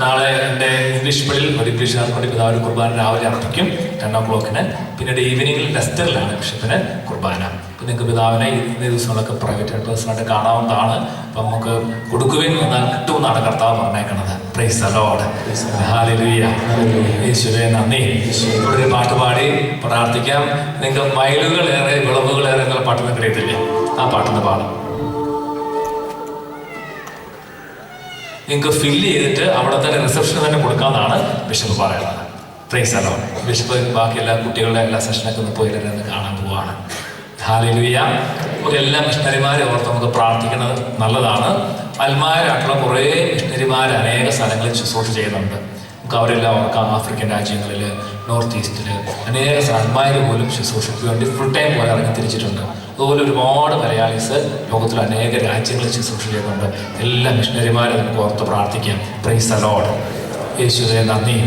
നാളെ എൻ്റെ ഇംഗ്ലീഷ് പള്ളിയിൽ ഒരു ഇംഗ്ലീഷുകാർക്ക് വേണ്ടി പിതാവിന് കുർബാന രാവിലെ അർപ്പിക്കും 10 o'clock. പിന്നീട് ഈവനിങ്ങിൽ ലെസ്റ്ററിലാണ് ബിഷപ്പിന് കുർബാന. അപ്പം നിങ്ങൾക്ക് പിതാവിനെ ഇന്ന ദിവസങ്ങളൊക്കെ പ്രൈവറ്റ് പേഴ്സണായിട്ട് കാണാവുന്നതാണ്. അപ്പം നമുക്ക് കൊടുക്കുവിൻ എന്നാൽ കിട്ടുമെന്നാണ് കർത്താവ് പറഞ്ഞേക്കണത്. Praise the lord. ഹല്ലേലൂയ. യേശുവേ നന്ദി. ഒരു പാട്ട് പാടി പ്രാർത്ഥിക്കാം. നിങ്ങൾക്ക് മയിലുകളേറെ വിളവുകളേറെ എന്നുള്ള പാട്ട് നിങ്ങൾക്ക് അറിയത്തില്ലേ? ആ പാട്ടൊന്ന് പാടും. നിങ്ങൾക്ക് ഫില്ല് ചെയ്തിട്ട് അവിടെ തന്നെ റിസപ്ഷൻ തന്നെ കൊടുക്കാമെന്നാണ് ബിഷപ്പ് പറയുന്നത്. Price the Lord. ബിഷപ്പ് ബാക്കി എല്ലാ കുട്ടികളുടെ എല്ലാ സെഷനൊക്കെ ഒന്ന് പോയി ഒന്ന് കാണാൻ പോവാണ്. ഹല്ലേലൂയ. നമുക്ക് എല്ലാ മിഷണറിമാരെ ഓർത്ത് നമുക്ക് പ്രാർത്ഥിക്കുന്നത് നല്ലതാണ്. അൽമാരായിട്ടുള്ള കുറേ മിഷണറിമാർ അനേക സ്ഥലങ്ങളിൽ ശുശ്രൂഷ ചെയ്യുന്നുണ്ട്. നമുക്ക് അവരെല്ലാം ഓർക്കാം. ആഫ്രിക്കൻ രാജ്യങ്ങളിൽ, നോർത്ത് ഈസ്റ്റിൽ അനേക അൽമാർ പോലും ശുശ്രൂഷയ്ക്ക് വേണ്ടി ഫുൾ ടൈം പോലെ ഇറങ്ങി തിരിച്ചിട്ടുണ്ട്. അതുപോലെ ഒരുപാട് മലയാളീസ് ലോകത്തിൽ അനേക രാജ്യങ്ങളിൽ ശുശ്രൂഷ ചെയ്യുന്നുണ്ട്. എല്ലാ മിഷണറിമാരെ നമുക്ക് ഓർത്ത് പ്രാർത്ഥിക്കാം. Price the Lord. യേശുവേ നന്ദി.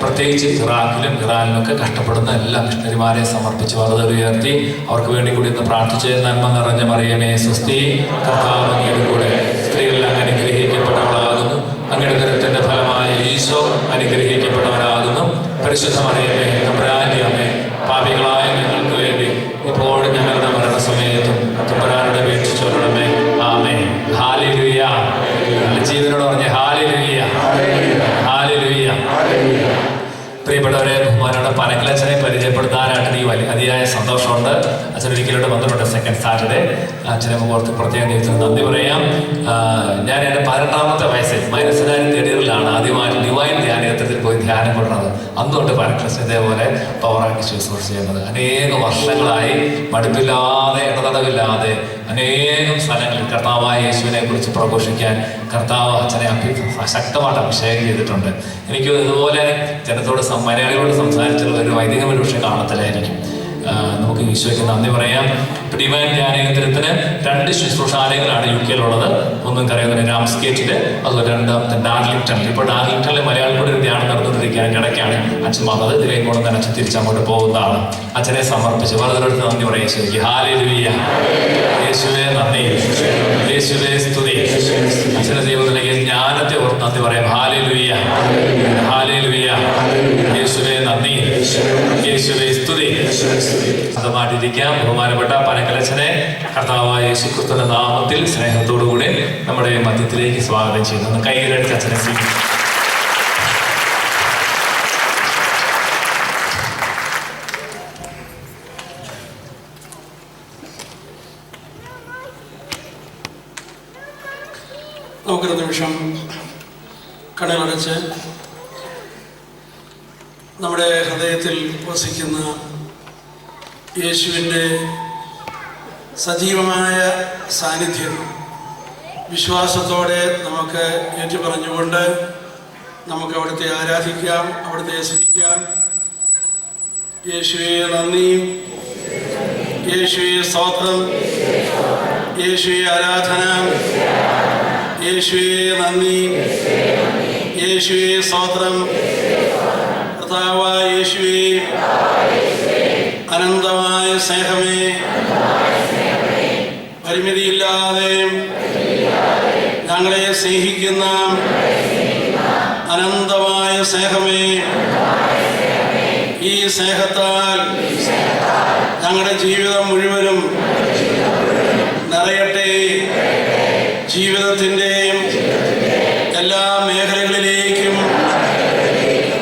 പ്രത്യേകിച്ച് ഇറാഖിലും ഇറാനിലൊക്കെ കഷ്ടപ്പെടുന്ന എല്ലാ മിഷണറിമാരെ സമർപ്പിച്ച് വളരെ ഉയർത്തി അവർക്ക് വേണ്ടി കൂടി ഒന്ന് പ്രാർത്ഥിച്ച് നന്മ നിറഞ്ഞ മറിയമേ സ്വസ്തി, കർത്താവ് അങ്ങയുടെ കൂടെ സ്ത്രീകളിൽ അങ്ങ് അനുഗ്രഹിക്കപ്പെട്ടവളാകുന്നു, അങ്ങയുടെ കരുത്തിന്റെ ഫലമായ ഈശോ അനുഗ്രഹിക്കപ്പെട്ടവരാകുന്നു. പരിശുദ്ധ മറിയമേ തമ്പുരാന്റെ അമ്മേ, പാപികളായ ഞങ്ങൾക്ക് വേണ്ടി ഇപ്പോഴും ഞങ്ങളുടെ മരണസമയത്തും തമ്പുരാനോട് അപേക്ഷിച്ചോളണമേ. ആമേൻ. ഹല്ലേലൂയ. ജീവനോട് പറഞ്ഞ ഹല്ലേലൂയ, ഹല്ലേലൂയ. പ്രിയപ്പെട്ടവരെ, ബഹുമാനോടെ പനക്കലച്ഛനെ പരിചയപ്പെടുത്താനായിട്ട് ഈ വലിയ അതിയായ സന്തോഷമുണ്ട്. അച്ഛൻ ഒരിക്കലോട്ട് വന്നിട്ടുണ്ട് സെക്കൻഡ് സാറ്റർഡേ. അച്ഛനെ ഓർത്ത് പ്രത്യേകം ദൈവത്തിന് നന്ദി പറയാം. ഞാൻ എൻ്റെ 18ാമത്തെ വയസ്സിൽ -9 ആദ്യമായിട്ട് ഡിവൈൻ ധ്യാനത്തിൽ പോയി ധ്യാനം കൊണ്ടത്. അന്നുകൊണ്ട് പനക്കലച്ഛൻ ഇതേപോലെ പവറാക്കി ശുശ്രൂഷ ചെയ്യുന്നത്. അനേക വർഷങ്ങളായി മടുപ്പില്ലാതെ ഇടതടവില്ലാതെ അനേകം സ്ഥലങ്ങളിൽ കർത്താവായ യേശുവിനെ കുറിച്ച് പ്രഘോഷിക്കാൻ കർത്താവ് അച്ഛനെ ശക്തമായിട്ട് അഭിഷേകം ചെയ്തിട്ടുണ്ട്. എനിക്ക് ഇതുപോലെ ജനത്തോട് മലയാളികളോട് സംസാരിച്ചുള്ള ഒരു വൈദിക പരീക്ഷ കാണത്തിലായിരിക്കും. നമുക്ക് ഈശോയ്ക്ക് നന്ദി പറയാം. ഡിവൈൻ ധ്യാനകേന്ദ്രത്തിന് 2 ശുശ്രൂഷാലയങ്ങളാണ് UK-യിലുള്ളത്. ഒന്നും അറിയുന്നത് രാംസ്കേറ്റില്, അതുപോലെ രണ്ടാമത്തെ ഡാർലിംഗ്ടണിൽ. ഇപ്പോൾ ഡാർലിംഗ്ടണിൽ മലയാളികളുടെ ഒരു ധ്യാനം നടന്നുകൊണ്ടിരിക്കാൻ ഇടയ്ക്കാണ് അച്ഛൻ വന്നത്. ഇതിലേക്ക് കൊണ്ട് തന്നെ അച്ഛൻ തിരിച്ചങ്ങോട്ട് പോകുന്നതാണ്. അച്ഛനെ സമർപ്പിച്ച് വളരെ നന്ദി പറയാം യേശുവിക്ക്. ഹല്ലേലൂയ. യേശുവേ നന്ദി, യേശുവേ സ്തുതി. അച്ഛൻ്റെ ജീവിതത്തിലേക്ക് ജ്ഞാനത്തെ ഓർത്ത് നന്ദി പറയാം. Hallelujah, hallelujah. യേശുവേ നന്ദി, യേശുവേ സ്തുതി. അതമായിട്ടിരിക്കാം. ബഹുമാനപ്പെട്ട പനക്കലച്ഛനെ കർത്താവായ യേശുക്രിസ്തുവിന്റെ നാമത്തിൽ സ്നേഹത്തോടുകൂടി നമ്മുടെ മധ്യത്തിലേക്ക് സ്വാഗതം ചെയ്യുന്നു. കൈയിലടിച്ച് അച്ഛനെ സ്വീകരിക്കും. നമുക്കൊരു നിമിഷം കണ്ണുകളടച്ച് നമ്മുടെ ഹൃദയത്തിൽ വസിക്കുന്ന യേശുവിൻ്റെ സജീവമായ സാന്നിധ്യം വിശ്വാസത്തോടെ നമുക്ക് ഏറ്റുപറഞ്ഞുകൊണ്ട് നമുക്ക് അവിടുത്തെ ആരാധിക്കാം, അവിടുത്തെ സ്തുതിക്കാം. യേശുവേ നന്ദി, യേശുവേ സ്തോത്രം, യേശുവേ ആരാധന, യേശുവേ നന്ദി, യേശുവേ സ്തോത്രം. കർത്താവായ യേശുവേ, അനന്തമായ സ്നേഹമേ, പരിമിതിയില്ലാതെ ഞങ്ങളെ സ്നേഹിക്കുന്ന അനന്തമായ സ്നേഹമേ, ഈ സ്നേഹത്താൽ ഞങ്ങളുടെ ജീവിതം മുഴുവനും നിറയട്ടെ. ജീവിതത്തിൻ്റെ എല്ലാ മേഖലകളിലേക്കും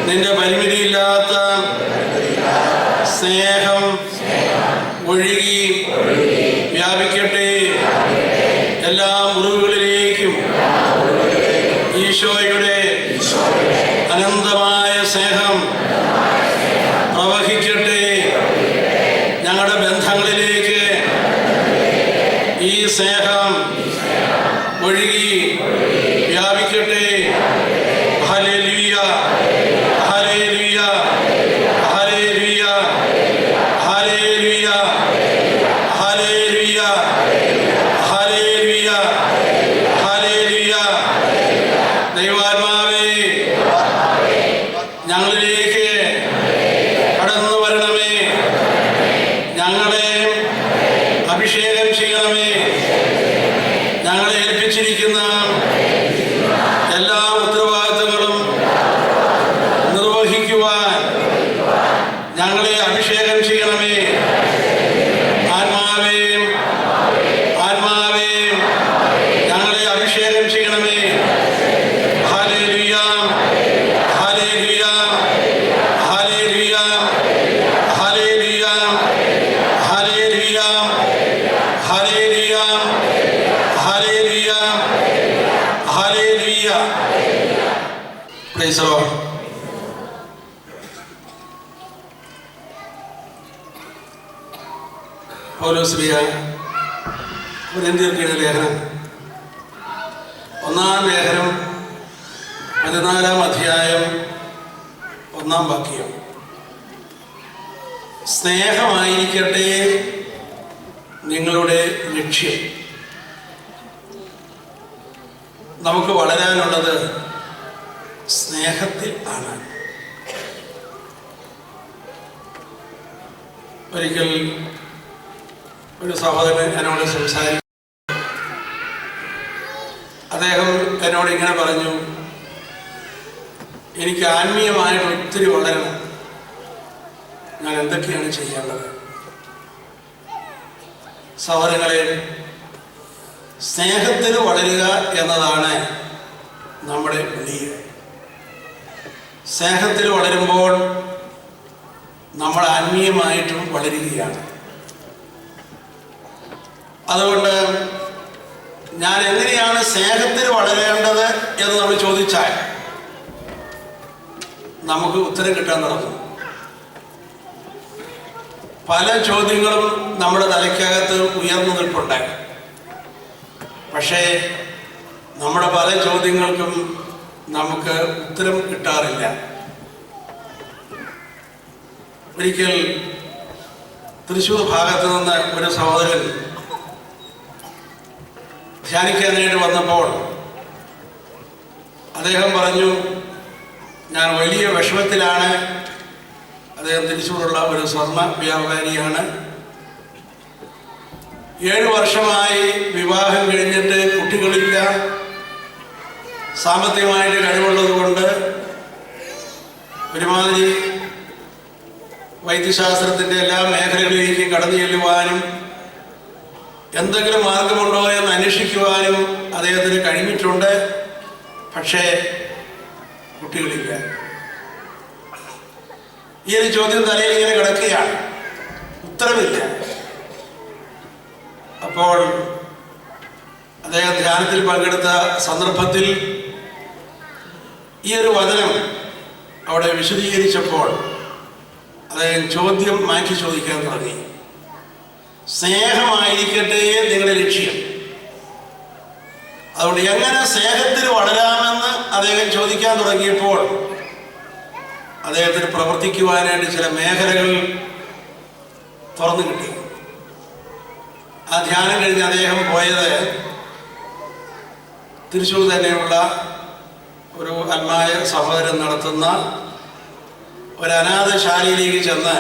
നിന്റെ പരിമിതിയില്ലാത്ത സ്നേഹം ഒഴുകി വ്യാപിക്കട്ടെ. എല്ലാ മുറിവുകളിലേക്കും ഈശോയുടെ അനന്തമായ സ്നേഹം പ്രവഹിക്കട്ടെ. ഞങ്ങളുടെ ബന്ധങ്ങളിലേക്ക് ഈ സ്നേഹം ഒഴുകി വ്യാപിക്കട്ടെ. Hallelujah, hallelujah, hallelujah, hallelujah, hallelujah, hallelujah, hallelujah. ദൈവാത്മാവേ, ഞങ്ങളിലേക്ക് കടന്നു വരണമേ. ഞങ്ങളെ അഭിഷേകം ചെയ്യണമേ. ഞങ്ങളെ ഏൽപ്പിച്ചിരിക്കുന്ന എല്ലാ ഉത്തരവാദിത്തങ്ങളും പ്രൈസ് ദി ലോർഡ്. പൗലോസ്ലീഹ കൊരിന്ത്യർക്ക് എഴുതിയ ലേഖനം 1-ാം ലേഖനം 14-ാം അധ്യായം 1-ാം വാക്യം. സ്നേഹമായിരിക്കട്ടെ നിങ്ങളുടെ ലക്ഷ്യം. നമുക്ക് വളരാനുള്ളത് സ്നേഹത്തിൽ ആണ്. ഒരിക്കൽ ഒരു സഹോദരൻ എന്നോട് സംസാരിച്ചു. അദ്ദേഹം എന്നോട് ഇങ്ങനെ പറഞ്ഞു, എനിക്ക് ആത്മീയമായിട്ട് ഒത്തിരി വളരണം, ഞാൻ എന്തൊക്കെയാണ് ചെയ്യേണ്ടത്? സഹോദരങ്ങളെ, സ്നേഹത്തിൽ വളരുക എന്നതാണ് നമ്മുടെ വിളി. സ്നേഹത്തിൽ വളരുമ്പോൾ നമ്മൾ ആത്മീയമായിട്ടും വളരുകയാണ്. അതുകൊണ്ട് ഞാൻ എങ്ങനെയാണ് സ്നേഹത്തിൽ വളരേണ്ടത് എന്ന് നമ്മൾ ചോദിച്ചാൽ നമുക്ക് ഉത്തരം കിട്ടാൻ തുടങ്ങും. പല ചോദ്യങ്ങളും നമ്മുടെ തലയ്ക്കകത്ത് ഉയർന്നു നിൽപ്പുണ്ട്. പക്ഷേ നമ്മുടെ പല ചോദ്യങ്ങൾക്കും നമുക്ക് ഉത്തരം കിട്ടാറില്ല. ഒരിക്കൽ തൃശ്ശൂർ ഭാഗത്ത് നിന്ന് ഒരു സഹോദരൻ ധ്യാനിക്കാനായിട്ട് വന്നപ്പോൾ അദ്ദേഹം പറഞ്ഞു, ഞാൻ വലിയ വിഷമത്തിലാണ്. അദ്ദേഹം തൃശ്ശൂരുള്ള ഒരു സ്വർണ്ണ വ്യാപാരിയാണ്. 7 വർഷമായി വിവാഹം കഴിഞ്ഞിട്ട് കുട്ടികളില്ല. സാമ്പത്തികമായിട്ട് കഴിവുള്ളത് കൊണ്ട് ഒരുമാതിരി വൈദ്യശാസ്ത്രത്തിൻ്റെ എല്ലാ മേഖലകളിലേക്കും കടന്നു ചെല്ലുവാനും എന്തെങ്കിലും മാർഗമുണ്ടോ എന്ന് അന്വേഷിക്കുവാനും അദ്ദേഹത്തിന് കഴിഞ്ഞിട്ടുണ്ട്. പക്ഷേ കുട്ടികളില്ല. ഈ ഒരു ചോദ്യം തലയിൽ ഇങ്ങനെ കിടക്കുകയാണ്, ഉത്തരമില്ല. അപ്പോൾ അദ്ദേഹം ധ്യാനത്തിൽ പങ്കെടുത്ത സന്ദർഭത്തിൽ ഈ ഒരു വചനം അവിടെ വിശദീകരിച്ചപ്പോൾ അദ്ദേഹം ചോദ്യം മാറ്റി ചോദിക്കാൻ തുടങ്ങി. സ്നേഹമായിരിക്കട്ടെ നിങ്ങളുടെ ലക്ഷ്യം. അതുകൊണ്ട് എങ്ങനെ സ്നേഹത്തിൽ വളരാമെന്ന് അദ്ദേഹം ചോദിക്കാൻ തുടങ്ങിയപ്പോൾ അദ്ദേഹത്തിന് പ്രവർത്തിക്കുവാനായിട്ട് ചില മേഖലകൾ തുറന്നു കിട്ടി. ആ ധ്യാനം കഴിഞ്ഞ് അദ്ദേഹം പോയത് തൃശ്ശൂർ തന്നെയുള്ള ഒരു ആത്മായ സഹോദരൻ നടത്തുന്ന ഒരു അനാഥശാലയിലേക്ക് ചെന്ന്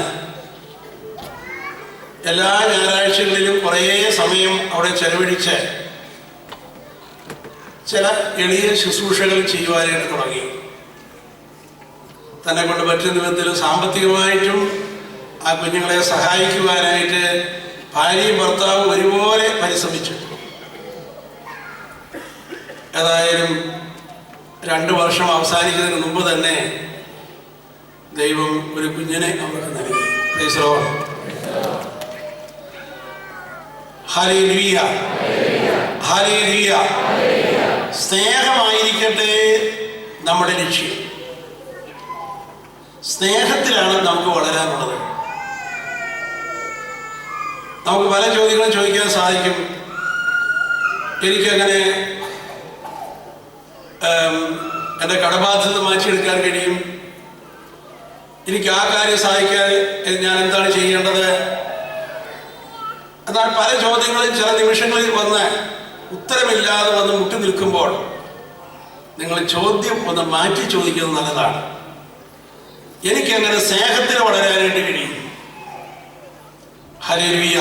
എല്ലാ ഞായറാഴ്ചകളിലും കുറേ സമയം അവിടെ ചെലവഴിച്ച് ചില എളിയ ശുശ്രൂഷകൾ ചെയ്യുവാനായിട്ട് തുടങ്ങി. തന്നെ കൊണ്ട് പറ്റുന്ന വിധത്തിൽ സാമ്പത്തികമായിട്ടും ആ കുഞ്ഞുങ്ങളെ സഹായിക്കുവാനായിട്ട് ഭാര്യയും ഭർത്താവും ഒരുപോലെ പരിശ്രമിച്ചു. ഏതായാലും 2 വർഷം അവസാനിക്കുന്നതിന് മുമ്പ് തന്നെ ദൈവം ഒരു കുഞ്ഞിനെ അവർക്ക് നൽകി. Praise the lord. Hallelujah, hallelujah. സ്നേഹമായിരിക്കട്ടെ നമ്മുടെ ലക്ഷ്യം. സ്നേഹത്തിലാണ് നമുക്ക് വളരാനുള്ളത്. നമുക്ക് പല ചോദ്യങ്ങളും ചോദിക്കാൻ സാധിക്കും. എനിക്കങ്ങനെ എൻ്റെ കടബാധ്യത മാറ്റിയെടുക്കാൻ കഴിയും, എനിക്ക് ആ കാര്യം സാധിക്കാൻ ഞാൻ എന്താണ് ചെയ്യേണ്ടത്? എന്നാൽ പല ചോദ്യങ്ങളും ചില നിമിഷങ്ങളിൽ വന്ന് ഉത്തരമില്ലാതെ വന്ന് മുട്ടി നിൽക്കുമ്പോൾ നിങ്ങൾ ചോദ്യം ഒന്ന് മാറ്റി ചോദിക്കുന്നത് നല്ലതാണ്. എനിക്കെങ്ങനെ സ്നേഹത്തിൽ വളരാനായിട്ട് കഴിയും? ഹല്ലേലൂയ.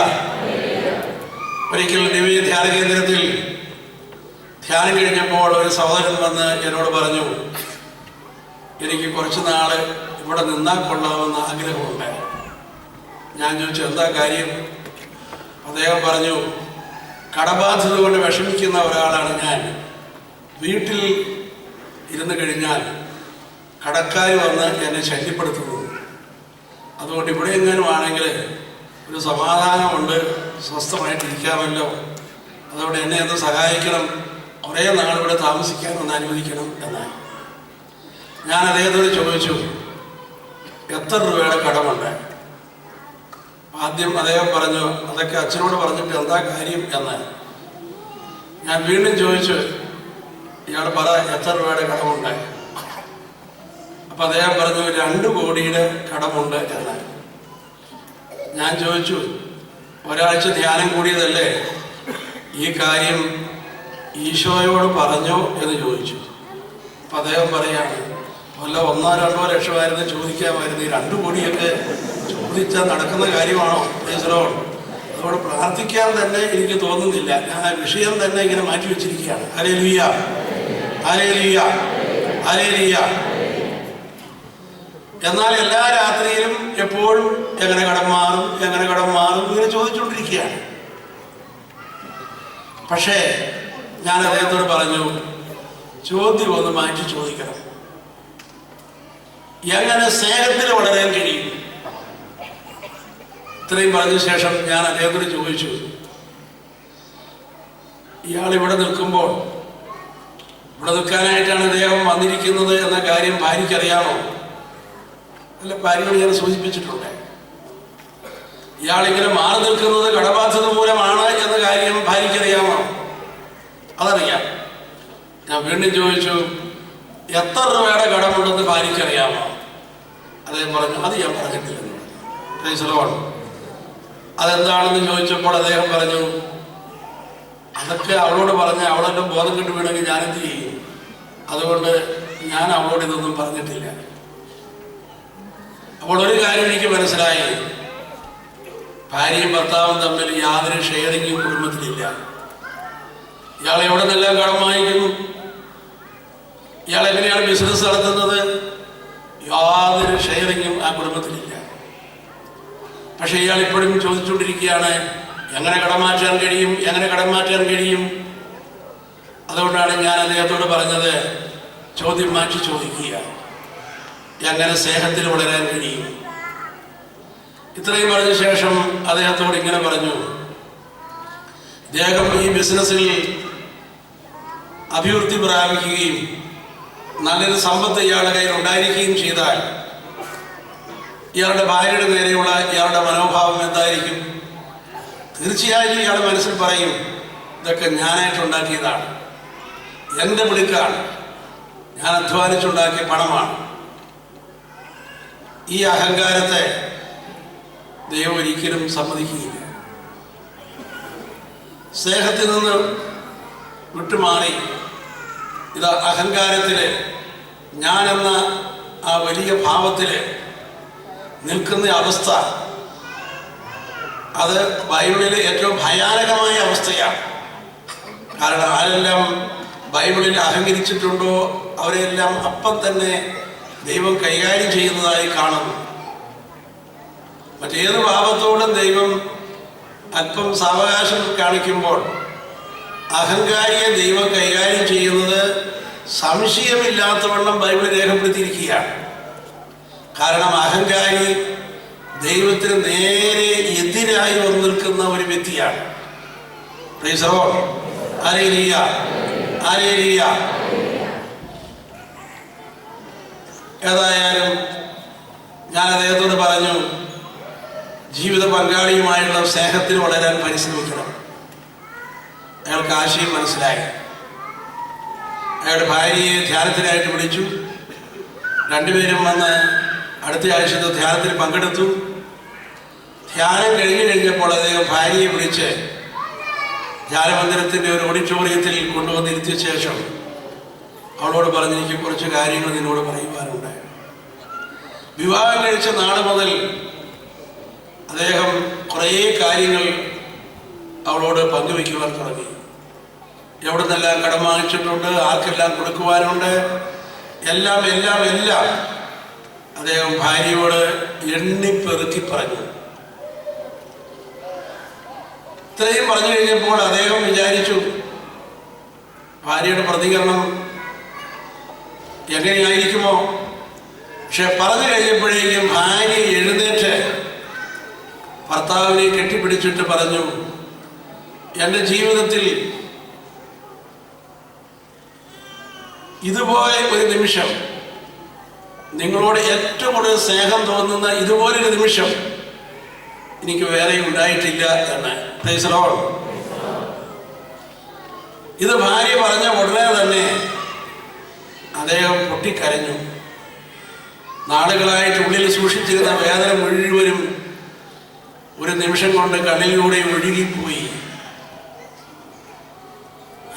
ഒരിക്കൽ ദിവ്യ ധ്യാന കേന്ദ്രത്തിൽ ധ്യാനം കഴിഞ്ഞപ്പോൾ ഒരു സഹോദരൻ വന്ന് എന്നോട് പറഞ്ഞു, എനിക്ക് കുറച്ച് നാൾ ഇവിടെ നിന്നാൽ കൊള്ളാമെന്ന ആഗ്രഹമുണ്ട്. ഞാൻ ചോദിച്ചു, എന്താ കാര്യം? അദ്ദേഹം പറഞ്ഞു, കടബാധ്യത കൊണ്ട് വിഷമിക്കുന്ന ഒരാളാണ് ഞാൻ. വീട്ടിൽ ഇരുന്ന് കഴിഞ്ഞാൽ കടക്കാർ വന്ന് എന്നെ ശല്യപ്പെടുത്തുന്നു. അതുകൊണ്ട് ഇവിടെ എങ്ങാനും ആണെങ്കിൽ ഒരു സമാധാനമുണ്ട്, സ്വസ്ഥമായിട്ടിരിക്കാമല്ലോ. അതുകൊണ്ട് എന്നെ ഒന്ന് സഹായിക്കണം, കുറേ നാൾ ഇവിടെ താമസിക്കാൻ ഒന്ന് അനുവദിക്കണം എന്നാണ്. ഞാൻ അദ്ദേഹത്തോട് ചോദിച്ചു, എത്ര രൂപയുടെ കടമുണ്ട്? ആദ്യം അദ്ദേഹം പറഞ്ഞു, അതൊക്കെ അച്ഛനോട് പറഞ്ഞിട്ട് എന്താ കാര്യം എന്ന്. ഞാൻ വീണ്ടും ചോദിച്ചു, ഇയാൾ പറ, എത്ര രൂപയുടെ കടമുണ്ട്? അപ്പൊ അദ്ദേഹം പറഞ്ഞു, 2 കോടിയുടെ കടമുണ്ട് എന്ന്. ഞാൻ ചോദിച്ചു, ഒരാഴ്ച ധ്യാനം കൂടിയതല്ലേ, ഈ കാര്യം ഈശോയോട് പറഞ്ഞോ എന്ന് ചോദിച്ചു. അപ്പൊ അദ്ദേഹം പറയാണ്, വല്ല 1-2 ലക്ഷമായിരുന്നു ചോദിക്കാമായിരുന്നു, ഈ 2 കോടിയൊക്കെ ചോദിച്ചാൽ നടക്കുന്ന കാര്യമാണോ? അതോടെ പ്രാർത്ഥിക്കാൻ തന്നെ എനിക്ക് തോന്നുന്നില്ല. ഞാൻ ആ വിഷയം തന്നെ ഇങ്ങനെ മാറ്റി വെച്ചിരിക്കുകയാണ്. Hallelujah, hallelujah, hallelujah. എന്നാൽ എല്ലാ രാത്രിയിലും എപ്പോഴും എങ്ങനെ കടം മാറും, എങ്ങനെ കടം മാറും ഇങ്ങനെ ചോദിച്ചുകൊണ്ടിരിക്കുകയാണ്. പക്ഷേ ഞാൻ അദ്ദേഹത്തോട് പറഞ്ഞു, ചോദ്യം ഒന്ന് മാറ്റി ചോദിക്കണം. എങ്ങനെ സ്നേഹത്തിൽ വളരാൻ കഴിയും? ഇത്രയും പറഞ്ഞ ശേഷം ഞാൻ അദ്ദേഹത്തോട് ചോദിച്ചു, ഇയാൾ ഇവിടെ നിൽക്കുമ്പോൾ, ഇവിടെ നിൽക്കാനായിട്ടാണ് അദ്ദേഹം വന്നിരിക്കുന്നത് എന്ന കാര്യം ഭാര്യയ്ക്കറിയാമോ? അല്ല, ഭാര്യയോട് ഞാൻ സൂചിപ്പിച്ചിട്ടുണ്ട്. ഇയാളിങ്ങനെ മാറി നിൽക്കുന്നത് കടബാധ്യത മൂലമാണ് എന്ന കാര്യം ഭാര്യയ്ക്കറിയാമോ? അതറിയാം. ഞാൻ വീണ്ടും ചോദിച്ചു, എത്ര രൂപയുടെ കടമുണ്ടെന്ന് ഭാര്യയ്ക്കറിയാമോ? അദ്ദേഹം പറഞ്ഞു, അത് ഞാൻ പറഞ്ഞിട്ടില്ലെന്ന്. Price the Lord. അതെന്താണെന്ന് ചോദിച്ചപ്പോൾ അദ്ദേഹം പറഞ്ഞു, അതൊക്കെ അവളോട് പറഞ്ഞ് അവളെല്ലാം ബോധം കെട്ട് വീണെങ്കിൽ ഞാനെന്ത് ചെയ്യും? അതുകൊണ്ട് ഞാൻ അവളോട് ഇതൊന്നും പറഞ്ഞിട്ടില്ല. അപ്പോൾ ഒരു കാര്യം എനിക്ക് മനസ്സിലായി, ഭാര്യയും ഭർത്താവും തമ്മിൽ യാതൊരു ഷെയറിങ്ങും കുടുംബത്തിലില്ല. ഇയാൾ എവിടെ നിന്നെല്ലാം കടം വാങ്ങിക്കുന്നു, ഇയാൾ എങ്ങനെയാണ് ബിസിനസ് നടത്തുന്നത്, യാതൊരു ഷെയറിങ്ങും ആ കുടുംബത്തിലില്ല. പക്ഷെ ഇയാൾ ഇപ്പോഴും ചോദിച്ചുകൊണ്ടിരിക്കുകയാണ്, എങ്ങനെ കടം മാറ്റാൻ കഴിയും, എങ്ങനെ കടം മാറ്റാൻ കഴിയും. അതുകൊണ്ടാണ് ഞാൻ അദ്ദേഹത്തോട് പറഞ്ഞത്, ചോദ്യം മാറ്റി ചോദിക്കുക, എങ്ങനെ സ്നേഹത്തിൽ വളരാൻ കഴിയും. ഇത്രയും പറഞ്ഞ ശേഷം അദ്ദേഹത്തോട് ഇങ്ങനെ പറഞ്ഞു, ഇദ്ദേഹം ഈ ബിസിനസ്സിൽ അഭിവൃദ്ധി പ്രാപിക്കുകയും നല്ലൊരു സമ്പത്ത് ഇയാളുടെ കയ്യിൽ ഉണ്ടായിരിക്കുകയും ചെയ്താൽ ഇയാളുടെ ഭാര്യയുടെ നേരെയുള്ള ഇയാളുടെ മനോഭാവം എന്തായിരിക്കും? തീർച്ചയായും ഇയാളുടെ മനസ്സിൽ പറയും, ഇതൊക്കെ ഞാനായിട്ടുണ്ടാക്കിയതാണ്, എൻ്റെ മിടുക്കാണ്, ഞാൻ അധ്വാനിച്ചുണ്ടാക്കിയ പണമാണ്. ഈ അഹങ്കാരത്തെ ദൈവം ഒരിക്കലും സമ്മതിക്കുകയില്ല. സ്നേഹത്തിൽ നിന്ന് വിട്ടുമാറി ഇത് അഹങ്കാരത്തില്, ഞാനെന്ന ആ വലിയ ഭാവത്തില് നിൽക്കുന്ന അവസ്ഥ, അത് ബൈബിളിലെ ഏറ്റവും ഭയാനകമായ അവസ്ഥയാണ്. കാരണം ആരെല്ലാം ബൈബിളിൽ അഹങ്കരിച്ചിട്ടുണ്ടോ അവരെല്ലാം അപ്പം തന്നെ ദൈവം കൈകാര്യം ചെയ്യുന്നതായി കാണുന്നു. മറ്റേത് പാപത്തോടും ദൈവം അല്പം സാവകാശം കാണിക്കുമ്പോൾ അഹങ്കാരിയെ ദൈവം കൈകാര്യം ചെയ്യുന്നത് സംശയമില്ലാത്തവണ്ണം ബൈബിൾ രേഖപ്പെടുത്തിയിരിക്കുകയാണ്. കാരണം അഹങ്കാരി ദൈവത്തിന് നേരെ എതിരായി വന്നു നിൽക്കുന്ന ഒരു വ്യക്തിയാണ്. Price the lord. Hallelujah, hallelujah. ഏതായാലും ഞാൻ അദ്ദേഹത്തോട് പറഞ്ഞു, ജീവിത പങ്കാളിയുമായുള്ള സ്നേഹത്തിൽ വളരാൻ പരിശ്രമിക്കണം. അയാൾക്ക് ആശയം മനസ്സിലായി. അയാളുടെ ഭാര്യയെ ധ്യാനത്തിനായിട്ട് വിളിച്ചു. 2 പേരും വന്ന് അടുത്ത ആഴ്ചത്തെ ധ്യാനത്തിൽ പങ്കെടുത്തു. ധ്യാനം കഴിഞ്ഞപ്പോൾ അദ്ദേഹം ഭാര്യയെ വിളിച്ച് ധ്യാനമന്ദിരത്തിൻ്റെ ഒരു ഓഡിറ്റോറിയത്തിൽ കൊണ്ടുവന്നിരുത്തിയ ശേഷം അവളോട് പറഞ്ഞ്, എനിക്ക് കുറച്ച് കാര്യങ്ങൾ നിന്നോട് പറയുവാനുണ്ട്. വിവാഹം കഴിച്ച നാട് മുതൽ അദ്ദേഹം കുറേ കാര്യങ്ങൾ അവളോട് പങ്കുവയ്ക്കുവാൻ തുടങ്ങി. എവിടെ നിന്നെല്ലാം കടം വാങ്ങിച്ചിട്ടുണ്ട്, ആർക്കെല്ലാം കൊടുക്കുവാനുണ്ട്, എല്ലാം എല്ലാം എല്ലാം അദ്ദേഹം ഭാര്യയോട് എണ്ണിപ്പെറുക്കി പറഞ്ഞു. ഇത്രയും പറഞ്ഞു കഴിഞ്ഞപ്പോൾ അദ്ദേഹം വിചാരിച്ചു, ഭാര്യയുടെ പ്രതികരണം എങ്ങനെയായിരിക്കുമോ. പക്ഷെ പറഞ്ഞു കഴിഞ്ഞപ്പോഴേക്കും ഭാര്യ എഴുന്നേറ്റ് ഭർത്താവിനെ കെട്ടിപ്പിടിച്ചിട്ട് പറഞ്ഞു, എൻ്റെ ജീവിതത്തിൽ ഇതുപോലെ ഒരു നിമിഷം നിങ്ങളോട് ഏറ്റവും കൂടുതൽ സ്നേഹം തോന്നുന്ന ഇതുപോലൊരു നിമിഷം എനിക്ക് വേറെ ഉണ്ടായിട്ടില്ല എന്ന്. Price the Lord. ഇത് ഭാര്യ പറഞ്ഞ ഉടനെ തന്നെ അദ്ദേഹം പൊട്ടിക്കരഞ്ഞു. നാളുകളായിട്ട് ഉള്ളിൽ സൂക്ഷിച്ചിരുന്ന വേദന മുഴുവനും ഒരു നിമിഷം കൊണ്ട് കണ്ണിലൂടെ ഒഴുകിപ്പോയി.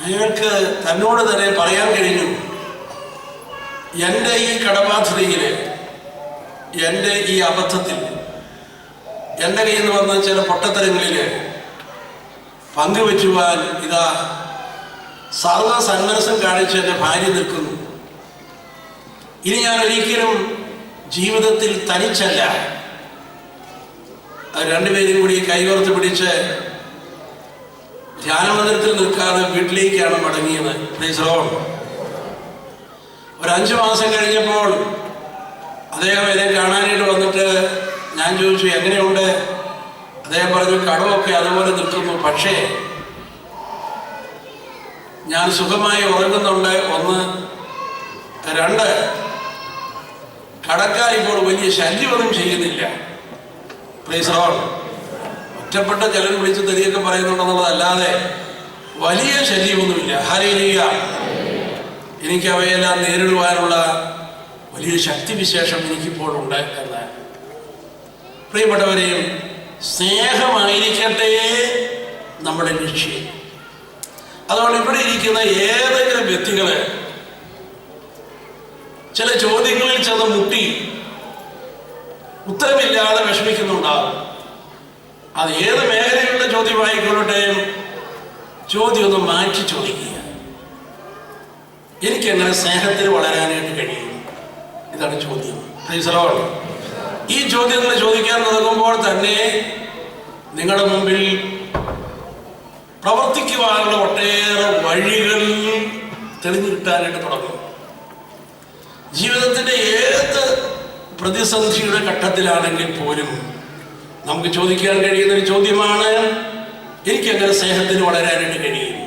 അയാൾക്ക് തന്നോട് തന്നെ പറയാൻ കഴിഞ്ഞു, എൻ്റെ ഈ കടബാധ്യതയിൽ, എൻ്റെ ഈ അബദ്ധത്തിൽ, എൻ്റെ കയ്യിൽ നിന്ന് വന്ന ചില പൊട്ടത്തരങ്ങളിൽ പങ്കുവെച്ചുവാൻ ഇതാ സർവ സന്മനസ്സം കാണിച്ച് എൻ്റെ ഭാര്യ നിൽക്കുന്നു. ഇനി ഞാൻ ഒരിക്കലും ജീവിതത്തിൽ തനിച്ചല്ല. അത് രണ്ടുപേരും കൂടി കൈകോർത്ത് പിടിച്ച് ധ്യാനമന്ദിരത്തിൽ നിൽക്കാതെ വീട്ടിലേക്കാണ് മടങ്ങിയത്. Price the Lord. ഒരു 5 മാസം കഴിഞ്ഞപ്പോൾ അദ്ദേഹം എന്നെ കാണാനായിട്ട് വന്നിട്ട് ഞാൻ ചോദിച്ചു, എങ്ങനെയുണ്ട്? അദ്ദേഹം പറഞ്ഞു, കടമൊക്കെ അതുപോലെ നിൽക്കുന്നു, പക്ഷേ ഞാൻ സുഖമായി ഉറങ്ങുന്നുണ്ട്. 1, 2, കടക്കാർ ഇപ്പോൾ വലിയ ശല്യമൊന്നും ചെയ്യുന്നില്ല. Price the Lord. ഒറ്റപ്പെട്ട ചിലർ വിളിച്ച് തെറിയൊക്കെ പറയുന്നുണ്ടെന്നുള്ളതല്ലാതെ വലിയ ശല്യമൊന്നുമില്ല. ഹല്ലേലൂയ. എനിക്ക് അവയെല്ലാം നേരിടുവാനുള്ള വലിയ ശക്തിവിശേഷം എനിക്കിപ്പോഴുണ്ട് എന്ന്. പ്രിയപ്പെട്ടവരെയും, സ്നേഹമായിരിക്കട്ടെ നമ്മുടെ ലക്ഷ്യം. അതുകൊണ്ട് ഇവിടെ ഇരിക്കുന്ന ഏതെങ്കിലും വ്യക്തികള് ചില ചോദ്യങ്ങളിൽ ചെന്ന് മുട്ടി ഉത്തരമില്ലാതെ വിഷമിക്കുന്നുണ്ടാകും. അത് ഏത് മേഖലയിലുള്ള ചോദ്യമായിക്കൊള്ളട്ടെ, ചോദ്യം ഒന്ന് മാറ്റി ചോദിക്കുക. എനിക്കെങ്ങനെ സ്നേഹത്തിൽ വളരാനായിട്ട് കഴിയും? ഇതാണ് ചോദ്യം. Price the Lord. ഈ ചോദ്യങ്ങൾ ചോദിക്കാൻ തുടങ്ങുമ്പോൾ തന്നെ നിങ്ങളുടെ മുമ്പിൽ പ്രവർത്തിക്കുവാനുള്ള ഒട്ടേറെ വഴികൾ തെളിഞ്ഞു കിട്ടാനായിട്ട് തുടങ്ങും. ജീവിതത്തിന്റെ ഏത് പ്രതിസന്ധിയുടെ ഘട്ടത്തിലാണെങ്കിൽ പോലും നമുക്ക് ചോദിക്കാൻ കഴിയുന്ന ഒരു ചോദ്യമാണ്, എനിക്കെങ്ങനെ സ്നേഹത്തിന് വളരാനായിട്ട് കഴിയും?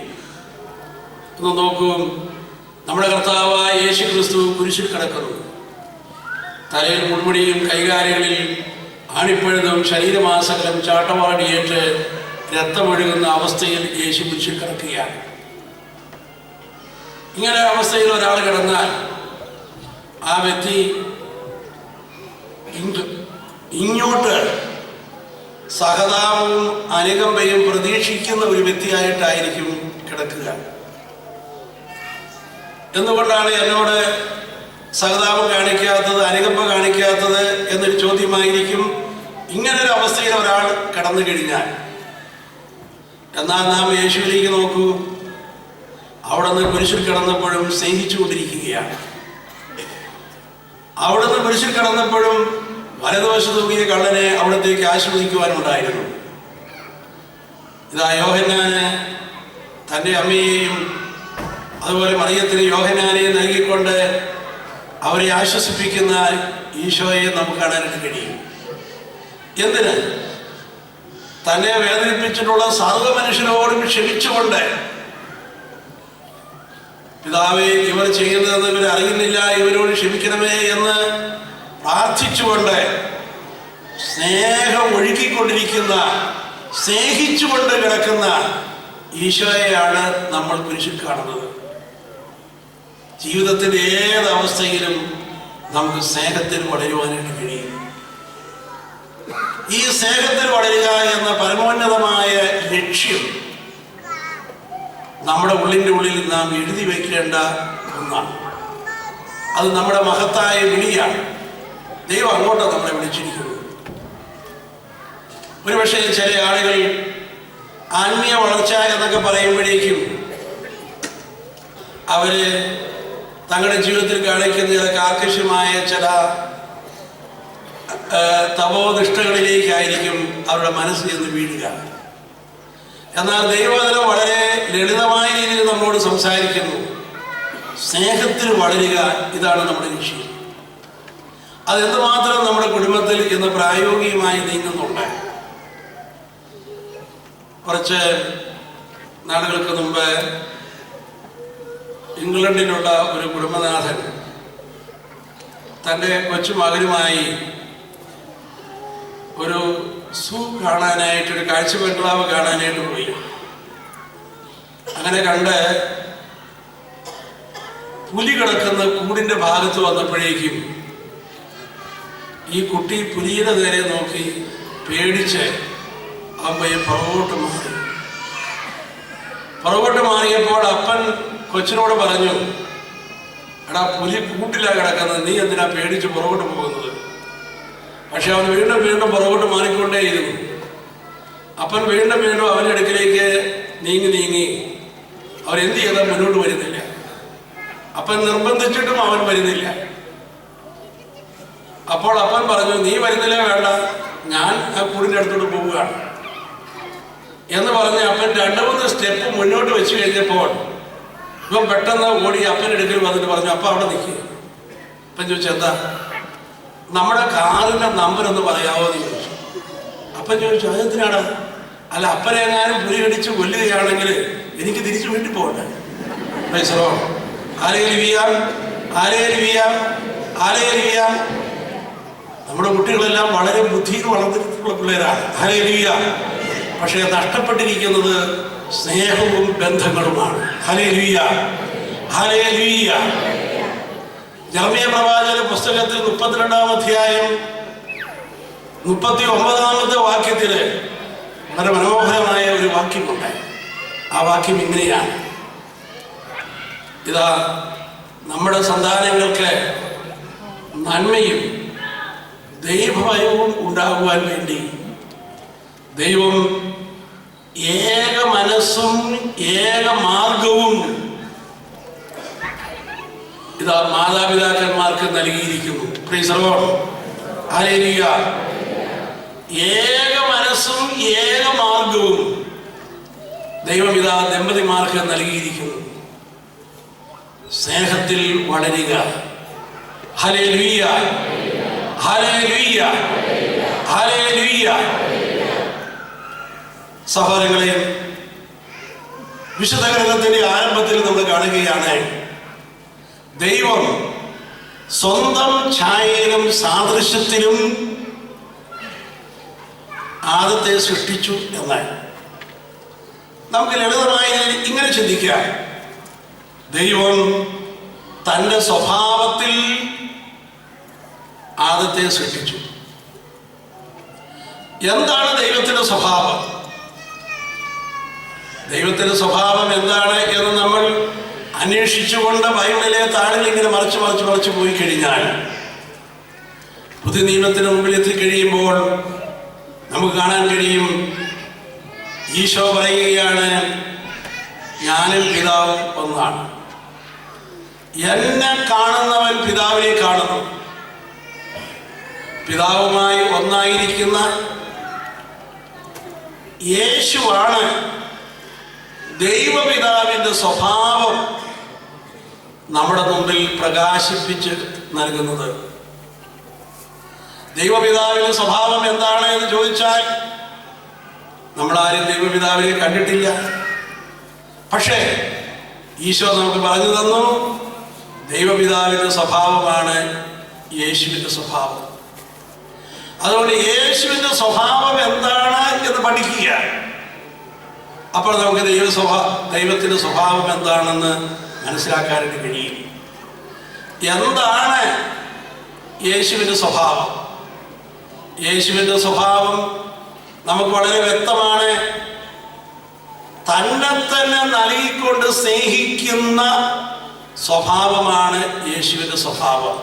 ഒന്ന് നോക്കൂ. നമ്മുടെ കർത്താവായ യേശു ക്രിസ്തു കുരിശിൽ കിടക്കുന്നു. തലയിൽ മുൾമുടിയും കൈകാലുകളിൽ ആണിപ്പഴുതും ശരീരമാസകലം ചാട്ടവാടിയേറ്റ് രക്തമൊഴുകുന്ന അവസ്ഥയിൽ യേശു കുരിശിൽ കിടക്കുകയാണ്. ഇങ്ങനെ അവസ്ഥയിൽ ഒരാൾ കിടന്നാൽ ആ വ്യക്തി ഇങ്ങോട്ട് സഹതാപവും അനുകമ്പയും പ്രതീക്ഷിക്കുന്ന ഒരു വ്യക്തിയായിട്ടായിരിക്കും കിടക്കുക. എന്തുകൊണ്ടാണ് എന്നോട് സഹതാപം കാണിക്കാത്തത്, അനുകമ്പ കാണിക്കാത്തത് എന്നൊരു ചോദ്യമായിരിക്കും ഇങ്ങനൊരു അവസ്ഥയിൽ ഒരാൾ കടന്നു കഴിഞ്ഞാൽ. എന്നാൽ നാം യേശുവിലേക്ക് നോക്കൂ. അവിടെ നിന്ന് കുരിശിൽ കിടന്നപ്പോഴും സ്നേഹിച്ചുകൊണ്ടിരിക്കുകയാണ്. അവിടെ നിന്ന് കുരിശിൽ കിടന്നപ്പോഴും വലതുവശത്ത് തൂങ്ങിയ കള്ളനെ അവിടത്തേക്ക് ആശ്വസിക്കുവാനുണ്ടായിരുന്നു. ഇതാ യോഹന്നാന് തൻ്റെ അമ്മയെയും അതുപോലെ മറിയത്തിന് യോഹന്നാനെയും നൽകിക്കൊണ്ട് അവരെ ആശ്വസിപ്പിക്കുന്ന ഈശോയെ നമുക്ക് കാണാനായിട്ട് കഴിയും. എന്തിന്? തന്നെ വേദനിപ്പിച്ചിട്ടുള്ള സർവ്വ മനുഷ്യരോടും ക്ഷമിച്ചുകൊണ്ട്, പിതാവേ ഇവർ ചെയ്യുന്നതെന്ന് ഇവർ അറിയുന്നില്ല, ഇവരോട് ക്ഷമിക്കണമേ എന്ന് പ്രാർത്ഥിച്ചുകൊണ്ട് സ്നേഹം ഒഴുകിക്കൊണ്ടിരിക്കുന്ന, സ്നേഹിച്ചുകൊണ്ട് കിടക്കുന്ന ഈശോയെയാണ് നമ്മൾ കുരിശിൽ കാണുന്നത്. ജീവിതത്തിൻ്റെ ഏത് അവസ്ഥയിലും നമുക്ക് സ്നേഹത്തിൽ വളരുവാനായിട്ട് കഴിയും. ഈ സ്നേഹത്തിൽ വളരുക എന്ന പരമോന്നതമായ ലക്ഷ്യം നമ്മുടെ ഉള്ളിൻ്റെ ഉള്ളിൽ നാം എഴുതി വയ്ക്കേണ്ട ഒന്നാണ്. അത് നമ്മുടെ മഹത്തായ വിളിയാണ്. ദൈവം അങ്ങോട്ടാണ് നമ്മളെ വിളിച്ചിരിക്കുന്നത്. ഒരുപക്ഷെ ചില ആളുകൾ ആത്മീയ വളർച്ച എന്നൊക്കെ പറയുമ്പോഴേക്കും അവര് തങ്ങളുടെ ജീവിതത്തിൽ കാണിക്കുന്ന ചില കാർക്കശ്യമായ ചില തപോനിഷ്ഠകളിലേക്കായിരിക്കും അവരുടെ മനസ്സ് ചെന്ന് വീഴുക. എന്നാൽ ദൈവവചനം വളരെ ലളിതമായ രീതിയിൽ നമ്മോട് സംസാരിക്കുന്നു. സ്നേഹത്തിൽ വളരുക, ഇതാണ് നമ്മുടെ ലക്ഷ്യം. അതെന്തുമാത്രം നമ്മുടെ കുടുംബത്തിൽ ഇന്ന് പ്രായോഗികമായി നീങ്ങുന്നുണ്ട്. കുറച്ച് നാളുകൾക്ക് മുമ്പ് ഇംഗ്ലണ്ടിലുള്ള ഒരു കുടുംബനാഥൻ തൻ്റെ കൊച്ചുമകനുമായി ഒരു സൂ കാണാനായിട്ട്, ഒരു കാഴ്ച ബംഗ്ലാവ് കാണാനായിട്ട് പോയി. അങ്ങനെ കണ്ട് പുലി കിടക്കുന്ന കൂടിൻ്റെ ഭാഗത്ത് വന്നപ്പോഴേക്കും ഈ കുട്ടി പുലിയുടെ നേരെ നോക്കി പേടിച്ച് അമ്മയെ പുറകോട്ട് മാറിയപ്പോൾ അപ്പൻ കൊച്ചിനോട് പറഞ്ഞു, എടാ പുലി കൂട്ടിലാ കിടക്കുന്നത്, നീ എന്തിനാ പേടിച്ച് പുറകോട്ട് പോകുന്നത്? പക്ഷെ അവൻ വീണ്ടും പുറകോട്ട് മാറിക്കൊണ്ടേയിരുന്നു. അപ്പൻ വീണ്ടും അവൻ്റെ അടുക്കിലേക്ക് നീങ്ങി അവരെന്ത് ചെയ്താൽ മുന്നോട്ട് വരുന്നില്ല. അപ്പൻ നിർബന്ധിച്ചിട്ടും അവൻ വരുന്നില്ല. അപ്പോൾ അപ്പൻ പറഞ്ഞു, നീ വരുന്നില്ല, വേണ്ട, ഞാൻ ആ കൂടിൻ്റെ അടുത്തോട്ട് പോവുകയാണ് എന്ന് പറഞ്ഞ് അപ്പൻ 2-3 സ്റ്റെപ്പ് മുന്നോട്ട് വെച്ച് കഴിഞ്ഞപ്പോൾ ഇവൻ പെട്ടെന്ന് ഓടി അപ്പൻ്റെ അടുക്കൽ വന്നിട്ട് പറഞ്ഞു, അപ്പ അവിടെ നിൽക്കുക. അപ്പൻ ചോദിച്ചു, എന്താ? നമ്മുടെ കാറിൻ്റെ നമ്പർ ഒന്ന് പറയാമോ എന്ന് ചോദിച്ചു. അപ്പൻ ചോദിച്ചു, അതെന്തിനാണ്? അല്ല, അപ്പനെങ്ങാനും പുലി കടിച്ച് കൊല്ലുകയാണെങ്കിൽ എനിക്ക് തിരിച്ചു വീട്ടിൽ പോകണ്ടേ? പൈസറോ ആലയ നമ്മുടെ കുട്ടികളെല്ലാം വളരെ ബുദ്ധിയിൽ വളർന്നിട്ടുള്ള പിള്ളേരാണ്. ഹല്ലേലൂയ. പക്ഷേ നഷ്ടപ്പെട്ടിരിക്കുന്നത് സ്നേഹവും ബന്ധങ്ങളുമാണ്. ഹല്ലേലൂയ. ഹല്ലേലൂയ. യെരമ്യാ പ്രവാചകന്റെ പുസ്തകത്തിൽ 32-ാം അധ്യായം 39-ാമത്തെ വാക്യത്തില് വളരെ മനോഹരമായ ഒരു വാക്യമുണ്ട്. ആ വാക്യം ഇങ്ങനെയാണ്: ഇതാ, നമ്മുടെ സന്താനങ്ങൾക്ക് നന്മയും ദൈവഭയവും ഉണ്ടാകുവാൻ വേണ്ടി ദൈവം ഏക മനസ്സും ഏക മാർഗവും ഇതാ മാതാപിതാക്കന്മാർക്ക് നൽകിയിരിക്കുന്നു. Price the lord. ഹല്ലേലൂയ. ഏക മനസ്സും ഏക മാർഗവും ദൈവം ഇതാ ദമ്പതിമാർക്ക് നൽകിയിരിക്കുന്നു. സ്നേഹത്തിൽ വളരുക. ഹല്ലേലൂയ. ഹല്ലേലൂയ. ഹല്ലേലൂയ. സഹോദരങ്ങളെ, വിശുദ്ധ ഗ്രന്ഥത്തിന്റെ ആരംഭത്തിൽ നമ്മൾ കാണുകയാണ്, ദൈവം സ്വന്തം ഛായയിലും സാദൃശ്യത്തിലും ആദത്തെ സൃഷ്ടിച്ചു എന്നാണ്. നമുക്ക് ലളിതമായി ഇങ്ങനെ ചിന്തിക്കാം: ദൈവം തൻ്റെ സ്വഭാവത്തിൽ ആദത്തെ സൃഷ്ടിച്ചു. എന്താണ് ദൈവത്തിൻ്റെ സ്വഭാവം? ദൈവത്തിൻ്റെ സ്വഭാവം എന്താണ് എന്ന് നമ്മൾ അന്വേഷിച്ചുകൊണ്ട് ബൈബിളിലെ താളിൽ ഇങ്ങനെ മറിച്ച് പോയി കഴിഞ്ഞാൽ, പുതിയ നിയമത്തിന് മുമ്പിൽ എത്തിക്കഴിയുമ്പോൾ നമുക്ക് കാണാൻ കഴിയും, ഈശോ പറയുകയാണ്, ഞാനും പിതാവും ഒന്നാണ്. എന്നെ കാണുന്നവൻ പിതാവിനെ കാണുന്നു. പിതാവുമായി ഒന്നായിരിക്കുന്ന യേശുവാണ് ദൈവപിതാവിൻ്റെ സ്വഭാവം നമ്മുടെ മുമ്പിൽ പ്രകാശിപ്പിച്ച് നൽകുന്നത്. ദൈവപിതാവിൻ്റെ സ്വഭാവം എന്താണ് എന്ന് ചോദിച്ചാൽ, നമ്മളാരും ദൈവപിതാവിനെ കണ്ടിട്ടില്ല. പക്ഷേ ഈശോ നമുക്ക് പറഞ്ഞു തന്നു, ദൈവപിതാവിൻ്റെ സ്വഭാവമാണ് യേശുവിൻ്റെ സ്വഭാവം. അതുകൊണ്ട് യേശുവിൻ്റെ സ്വഭാവം എന്താണ് എന്ന് പഠിക്കുക. അപ്പോൾ നമുക്ക് ദൈവത്തിൻ്റെ സ്വഭാവം എന്താണെന്ന് മനസ്സിലാക്കാനായിട്ട് കഴിയും. എന്താണ് യേശുവിൻ്റെ സ്വഭാവം? യേശുവിൻ്റെ സ്വഭാവം നമുക്ക് വളരെ വ്യക്തമാണ്. തന്നെ തന്നെ നൽകിക്കൊണ്ട് സ്നേഹിക്കുന്ന സ്വഭാവമാണ് യേശുവിൻ്റെ സ്വഭാവം.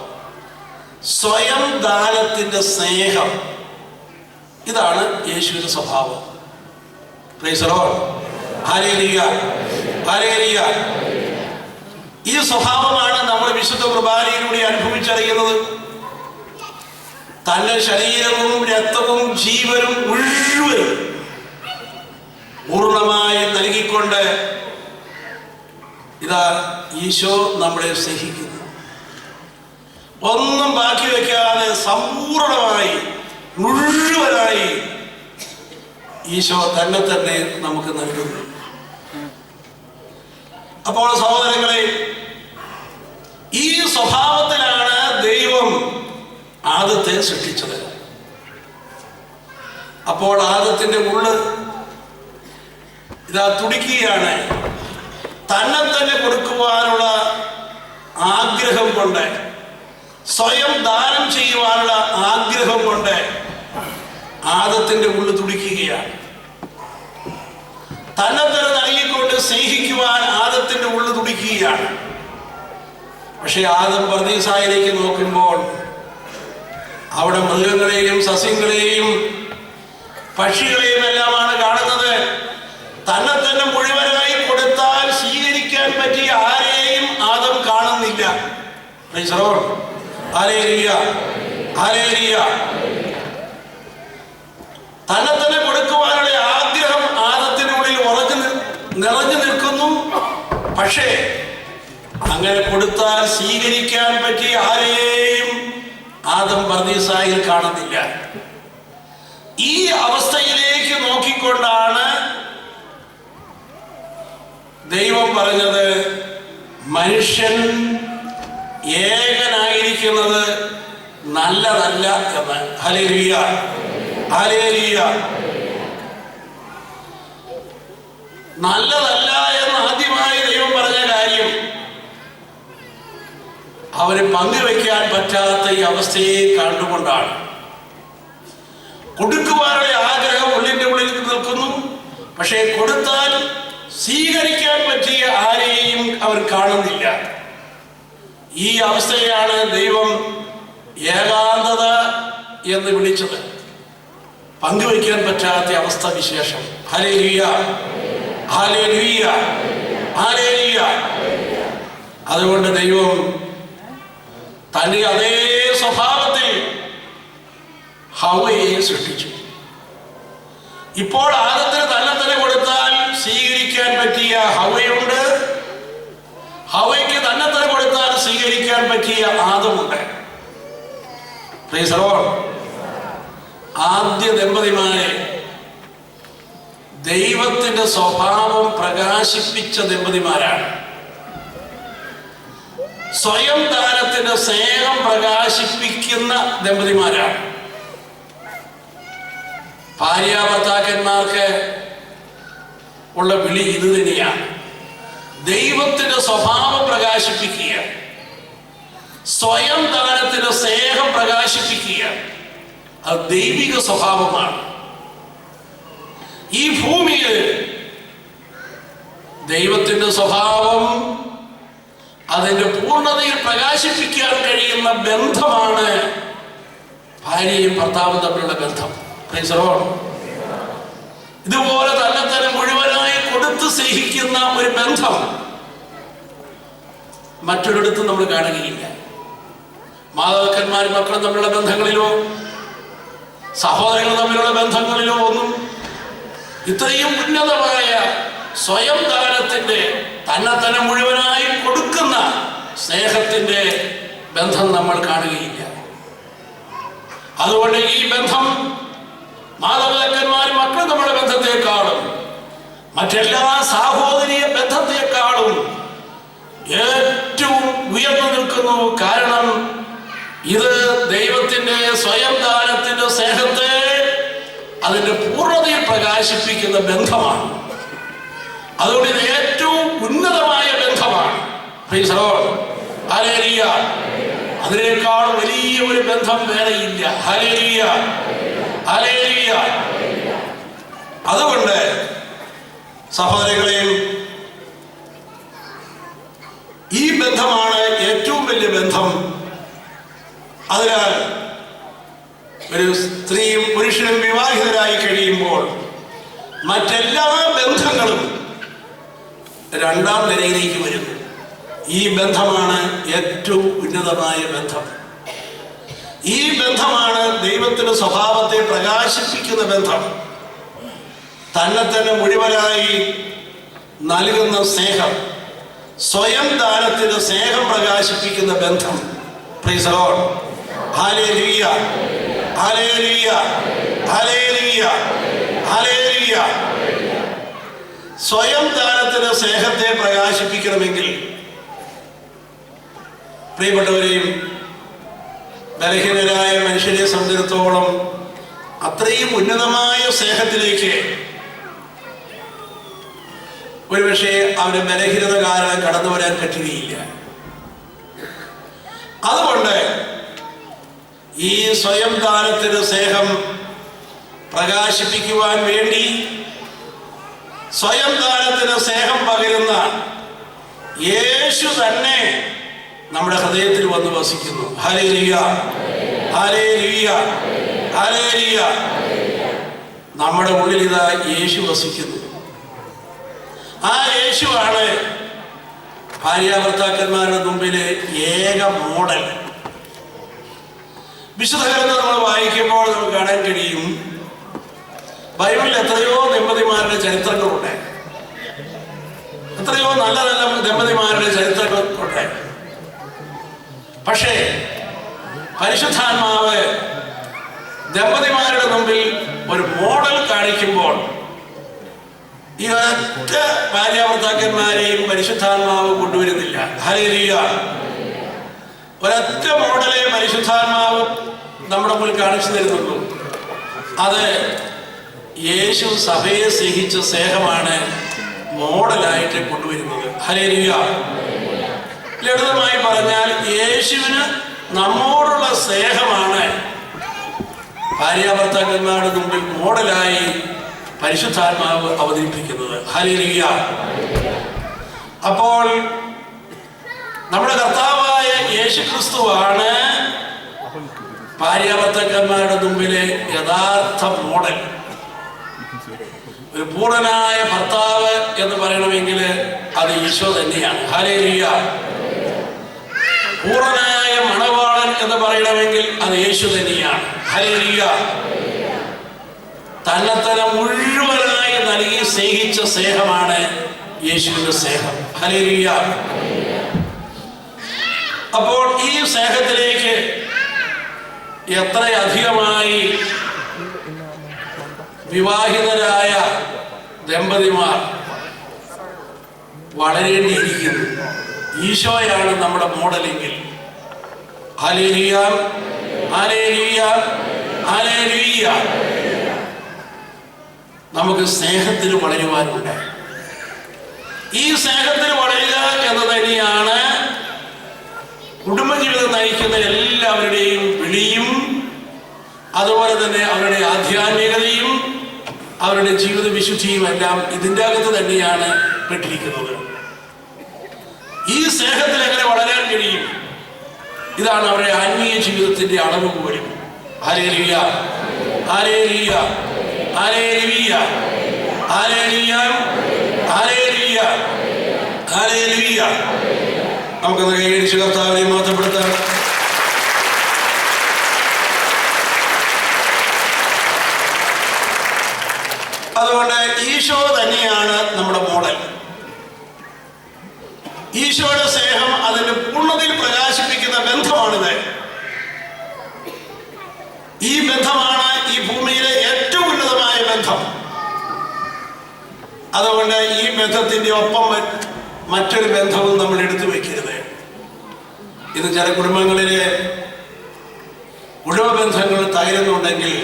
സ്വയം ദാനത്തിൻ്റെ സ്നേഹം, ഇതാണ് യേശുവിൻ്റെ സ്വഭാവം. Price the lord. Hallelujah. Hallelujah. ഈ സ്വഭാവമാണ് നമ്മൾ വിശുദ്ധ കുർബാനയിലൂടെ അനുഭവിച്ചറിയുന്നത്. തന്റെ ശരീരവും രക്തവും ജീവനും മുഴുവനും പൂർണ്ണമായി നൽകിക്കൊണ്ട് ഇതാ ഈശോ നമ്മളെ സ്നേഹിക്കുന്നു. ഒന്നും ബാക്കി വയ്ക്കാതെ സമ്പൂർണമായി മുഴുവനായി ഈശോ തന്നെ നമുക്ക് നൽകുന്നു. അപ്പോൾ സഹോദരങ്ങളെ, ഈ സ്വഭാവത്തിലാണ് ദൈവം അപ്പോൾ ആദത്തിന്റെ ഉള്ള് ഇതാ തുടിക്കുകയാണ്. തന്നെ തന്നെ കൊടുക്കുവാനുള്ള ആഗ്രഹം കൊണ്ട്, സ്വയം ദാനം ചെയ്യുവാനുള്ള ആഗ്രഹം കൊണ്ട് ആദത്തിന്റെ ഉള്ള് തുടിക്കുകയാണ്. തന്നെ തന്നെ നൽകിക്കൊണ്ട് സ്നേഹിക്കുവാൻ ആദത്തിന്റെ ഉള്ള് തുടിക്കുകയാണ്. പക്ഷെ ആദം പർദീസായിലേക്ക് നോക്കുമ്പോൾ അവിടെ മൃഗങ്ങളെയും സസ്യങ്ങളെയും പക്ഷികളെയും എല്ലാമാണ് കാണുന്നത്. തന്നെ തന്നെ മുഴുവനായി കൊടുത്താൽ സ്വീകരിക്കാൻ പറ്റിയ ആരെയും ആദം കാണുന്നില്ല. തന്നെ തന്നെ കൊടുക്കുവാനുള്ള ആഗ്രഹം ആദത്തിന്റെ ഉള്ളിൽ നിറഞ്ഞു നിൽക്കുന്നു. പക്ഷേ അങ്ങനെ കൊടുത്താൽ സ്വീകരിക്കാൻ പറ്റിയ ആരെയും ആദം പർദീസായിൽ കാണുന്നില്ല. ഈ അവസ്ഥയിലേക്ക് നോക്കിക്കൊണ്ടാണ് ദൈവം പറഞ്ഞത്, മനുഷ്യൻ ഏകനായിരിക്കുന്നത് നല്ലതല്ല എന്ന്. Hallelujah, hallelujah. നല്ലതല്ല എന്ന് ആദ്യമായി ദൈവം പറഞ്ഞ കാര്യം അവന് പങ്കുവെക്കാൻ പറ്റാത്ത ഈ അവസ്ഥയെ കണ്ടുകൊണ്ടാണ്. കൊടുക്കുവാനുള്ള ആഗ്രഹം ഉള്ളിന്റെ ഉള്ളിൽ നിൽക്കുന്നു. പക്ഷേ കൊടുത്താൽ സ്വീകരിക്കാൻ പറ്റിയ ആരെയും അവർ കാണുന്നില്ല. ഈ അവസ്ഥയാണ് ദൈവം ഏകാന്തത എന്ന് വിളിച്ചത്. പങ്കുവയ്ക്കാൻ പറ്റാത്ത അവസ്ഥ വിശേഷം. Hallelujah, hallelujah, hallelujah. അതുകൊണ്ട് ദൈവം തന്റെ അതേ സ്വഭാവത്തിൽ ഹവ്വയെ സൃഷ്ടിച്ചു. ഇപ്പോൾ ആദത്തിന് തന്നെ കൊടുത്താൽ സ്വീകരിക്കാൻ പറ്റിയ ഹവ്വയുണ്ട്. ഹവ്വയ്ക്ക് തന്നെ കൊടുത്താൽ സ്വീകരിക്കാൻ പറ്റിയ ആദമുണ്ട്. Price the Lord. ആദ്യ ദമ്പതിമാരെ ദൈവത്തിന്റെ സ്വഭാവം പ്രകാശിപ്പിച്ച ദമ്പതിമാരാണ്. സ്വയം ദാനത്തിന്റെ സ്നേഹം പ്രകാശിപ്പിക്കുന്ന ദമ്പതിമാരാണ്. ഭാര്യ ഭർത്താക്കന്മാർക്ക് ഉള്ള വിളി ഇത് തന്നെയാണ്. ദൈവത്തിന്റെ സ്വഭാവം പ്രകാശിപ്പിക്കുക, സ്വയം ദാനത്തിന്റെ സ്നേഹം പ്രകാശിപ്പിക്കുക. അത് ദൈവിക സ്വഭാവമാണ്. ഈ ഭൂമിയിൽ ദൈവത്തിന്റെ സ്വഭാവം അതിന്റെ പൂർണ്ണതയിൽ പ്രകാശിപ്പിക്കാൻ കഴിയുന്ന ബന്ധമാണ് ഭാര്യയും ഭർത്താവും തമ്മിലുള്ള ബന്ധം. ഇതുപോലെ തന്നെ മുഴുവനായി കൊടുത്ത് സ്നേഹിക്കുന്ന ഒരു ബന്ധം മറ്റൊരിടത്തും നമ്മൾ കാണുകയില്ല. മാതാപിതാക്കന്മാരും മക്കളും തമ്മിലുള്ള ബന്ധങ്ങളിലോ സഹോദരങ്ങൾ തമ്മിലുള്ള ബന്ധങ്ങളിലോ ഒന്നും ഇത്രയും ഉന്നതമായ സ്വയം ദാനത്തിന്റെ തന്നെ മുഴുവനായി കൊടുക്കുന്ന സ്നേഹത്തിന്റെ ബന്ധം നമ്മൾ കാണുകയില്ല. അതുകൊണ്ട് ഈ ബന്ധം മാതാപിതാക്കന്മാരും മക്കളും നമ്മുടെ ബന്ധത്തെക്കാളും മറ്റെല്ലാ സാഹോദര്യ ബന്ധത്തെക്കാളും ഏറ്റവും ഉയർന്നു നിൽക്കുന്നു. കാരണം ഇത് ദൈവത്തിന്റെ സ്വയം ദാനത്തിന്റെ സ്നേഹത്തെ അതിന്റെ പൂർണ്ണതയിൽ പ്രകാശിപ്പിക്കുന്ന ബന്ധമാണ്. അതുകൊണ്ട് ഇത് ഏറ്റവും ഉന്നതമായ ബന്ധമാണ്. Praise the lord, hallelujah. അതിനേക്കാൾ വലിയ ഒരു ബന്ധം വേറെയില്ല. Hallelujah, hallelujah. അതുകൊണ്ട് സഹോദരങ്ങളെയും ഈ ബന്ധമാണ് ഏറ്റവും വലിയ ബന്ധം. അതിനാൽ ഒരു സ്ത്രീയും പുരുഷനും വിവാഹിതരായി കഴിയുമ്പോൾ മറ്റെല്ലാ ബന്ധങ്ങളും രണ്ടാം നിലയിലേക്ക് വരുന്നു. ഈ ബന്ധമാണ് ഏറ്റവും ഉന്നതമായ ബന്ധം. ഈ ബന്ധമാണ് ദൈവത്തിന്റെ സ്വഭാവത്തെ പ്രകാശിപ്പിക്കുന്ന ബന്ധം. തന്നെ മുഴുവനായി നൽകുന്ന സ്നേഹം, സ്വയം ദാനത്തിന്റെ സ്നേഹം പ്രകാശിപ്പിക്കുന്ന ബന്ധം. Price the lord, hallelujah, hallelujah, hallelujah, hallelujah. സ്വയം ദാനത്തിന്റെ സ്നേഹത്തെ പ്രകാശിപ്പിക്കണമെങ്കിൽ പ്രിയപ്പെട്ടവരെയും ബലഹീനരായ മനുഷ്യരെ സംബന്ധിച്ചിടത്തോളം അത്രയും ഉന്നതമായ സ്നേഹത്തിലേക്ക് ഒരുപക്ഷെ അവന് ബലഹീനത കാരണം കടന്നു വരാൻ പറ്റുകയില്ല. അതുകൊണ്ട് ഈ സ്വയം ദാനത്തിന് സ്നേഹം പ്രകാശിപ്പിക്കുവാൻ വേണ്ടി സ്വയം ദാനത്തിന് സ്നേഹം പകരുന്ന യേശു തന്നെ നമ്മുടെ ഹൃദയത്തിൽ വന്ന് വസിക്കുന്നു. Hallelujah, hallelujah, hallelujah. നമ്മുടെ ഉള്ളിൽ ഇതാ യേശു വസിക്കുന്നു. ആ യേശുവാണ് ഭാര്യാഭർത്താക്കന്മാരുടെ മുമ്പിലെ ഏക മോഡൽ. വിശുദ്ധ ഗ്രന്ഥം നമ്മൾ വായിക്കുമ്പോൾ നമുക്ക് കാണാൻ കഴിയും, ബൈബിളിൽ എത്രയോ ദമ്പതിമാരുടെ ചരിത്രങ്ങളുണ്ട്, എത്രയോ നല്ല നല്ല ദമ്പതിമാരുടെ ചരിത്രങ്ങളുണ്ട്. പക്ഷേ പരിശുദ്ധാത്മാവ് ദമ്പതിമാരുടെ മുമ്പിൽ ഒരു മോഡൽ കാണിക്കുമ്പോൾ ഈ ഒരൊറ്റ ഭാര്യാഭർത്താക്കന്മാരെയും പരിശുദ്ധാത്മാവ് കൊണ്ടുവരുന്നില്ല. ഹല്ലേലൂയ. ഒരൊറ്റ മോഡലെ പരിശുദ്ധാത്മാവ് നമ്മുടെ മുന്നിൽ കാണിച്ചു തരുന്നുള്ളൂ. അത് യേശു സഭയെ സ്നേഹിച്ച സ്നേഹമാണ് മോഡലായിട്ട് കൊണ്ടുവരുന്നത്. ഹല്ലേലൂയ. ലളിതമായി പറഞ്ഞാൽ യേശുവിന് നമ്മോടുള്ള സ്നേഹമാണ് ഭാര്യാഭർത്താക്കന്മാരുടെ മുമ്പിൽ മോഡലായി പരിശുദ്ധാത്മാവ് അവതരിപ്പിക്കുന്നത്. ഹല്ലേലൂയ. അപ്പോൾ നമ്മുടെ കർത്താവായ യേശു ക്രിസ്തുവാണ് ഭാര്യാഭർത്താക്കന്മാരുടെ മുമ്പിലെ യഥാർത്ഥ മോഡൽ. ഒരു പൂർണ്ണനായ ഭർത്താവ് എന്ന് പറയണമെങ്കിൽ അത് ഈശോ തന്നെയാണ്. ഹല്ലേലൂയ. പൂർണ്ണനായ മണവാളൻ എന്ന് പറയണമെങ്കിൽ അത് യേശു തന്നെയാണ്. ഹല്ലേലൂയ. തന്നെത്തന്നെ മുഴുവനായി നൽകി സ്നേഹിച്ച സ്നേഹമാണ് യേശുവിന്റെ സ്നേഹം. ഹല്ലേലൂയ. അപ്പോൾ ഈ സ്നേഹത്തിലേക്ക് എത്രയധികമായി വിവാഹിതരായ ദമ്പതിമാർ വളരേണ്ടിയിരിക്കുന്നു. ഈശോയാണ് നമ്മുടെ മോഡലെങ്കിൽ. Hallelujah, hallelujah, hallelujah. നമുക്ക് സ്നേഹത്തിന് വളരുവാനുണ്ട്. ഈ സ്നേഹത്തിന് വളരുക എന്ന് തന്നെയാണ് കുടുംബജീവിതം നയിക്കുന്ന എല്ലാവരുടെയും വിളിയും, അതുപോലെ തന്നെ അവരുടെ ആധ്യാത്മികതയും അവരുടെ ജീവിത വിശുദ്ധിയും എല്ലാം ഇതിൻ്റെ അകത്ത് തന്നെയാണ് പെട്ടിരിക്കുന്നത്. ഈ സ്നേഹത്തിൽ എങ്ങനെ വളരാൻ കഴിയും? ഇതാണ് അവരുടെ ആത്മീയ ജീവിതത്തിന്റെ അളവ് പോലും. Hallelujah, hallelujah, hallelujah, hallelujah, hallelujah, hallelujah. നമുക്കൊന്ന് കൈയടിച്ച് കർത്താവിനെ മഹത്വപ്പെടുത്താം. അതുകൊണ്ട് ഈശോ തന്നെയാണ് നമ്മുടെ മോഡൽ. ഈശോയുടെ സ്നേഹം അതിന്റെ പൂർണ്ണതയിൽ പ്രകാശിപ്പിക്കുന്ന ബന്ധമാണിത്. ഈ ബന്ധമാണ് ഈ ഭൂമിയിലെ ഏറ്റവും ഉന്നതമായ ബന്ധം. അതുകൊണ്ട് ഈ ബന്ധത്തിന്റെ ഒപ്പം മറ്റൊരു ബന്ധവും നമ്മൾ എടുത്തു വെക്കരുത്. ഇത് ചില കുടുംബങ്ങളിലെ കുടുംബ ബന്ധങ്ങൾ തകരുന്നുണ്ടെങ്കിൽ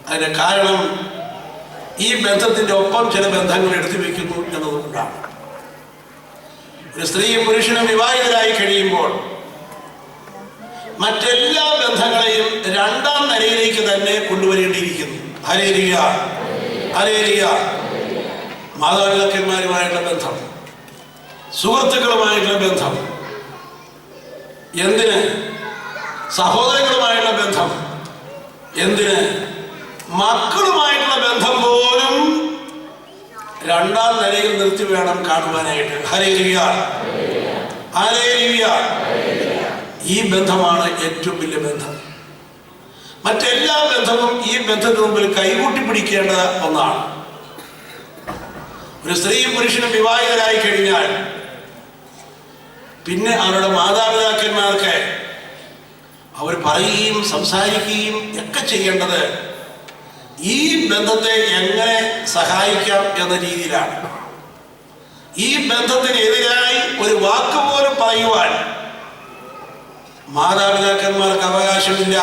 അതിന്റെ കാരണം ഈ ബന്ധത്തിന്റെ ഒപ്പം ചില ബന്ധങ്ങൾ എടുത്തു വെക്കുന്നു എന്നതുകൊണ്ടാണ്. ഒരു സ്ത്രീയും പുരുഷനും വിവാഹിതരായി കഴിയുമ്പോൾ മറ്റെല്ലാ ബന്ധങ്ങളെയും രണ്ടാം നിലയിലേക്ക് തന്നെ കൊണ്ടുവരേണ്ടിയിരിക്കുന്നു. Hallelujah, hallelujah. മാതാപിതാക്കന്മാരുമായിട്ടുള്ള ബന്ധം, സുഹൃത്തുക്കളുമായിട്ടുള്ള ബന്ധം, എന്തിന് സഹോദരങ്ങളുമായിട്ടുള്ള ബന്ധം, എന്തിന് മക്കളുമായിട്ടുള്ള ബന്ധം പോലും രണ്ടാം നിലയിൽ നിർത്തി വേണം കാണുവാനായിട്ട്. Hallelujah, hallelujah. ഈ ബന്ധമാണ് ഏറ്റവും വലിയ ബന്ധം. മറ്റെല്ലാ ബന്ധവും ഈ ബന്ധത്തിന് മുമ്പിൽ കൈകൂട്ടി പിടിക്കേണ്ട ഒന്നാണ്. ഒരു സ്ത്രീയും പുരുഷനും വിവാഹിതരായി കഴിഞ്ഞാൽ പിന്നെ അവരുടെ മാതാപിതാക്കന്മാർക്ക് അവർ പറയുകയും സംസാരിക്കുകയും ഒക്കെ ചെയ്യേണ്ടത് ഈ ബന്ധത്തെ എങ്ങനെ സഹായിക്കാം എന്ന രീതിയിലാണ്. ഈ ബന്ധത്തിനെതിരായി ഒരു വാക്ക് പോലും പറയുവാൻ മാതാപിതാക്കന്മാർക്ക് അവകാശമില്ല.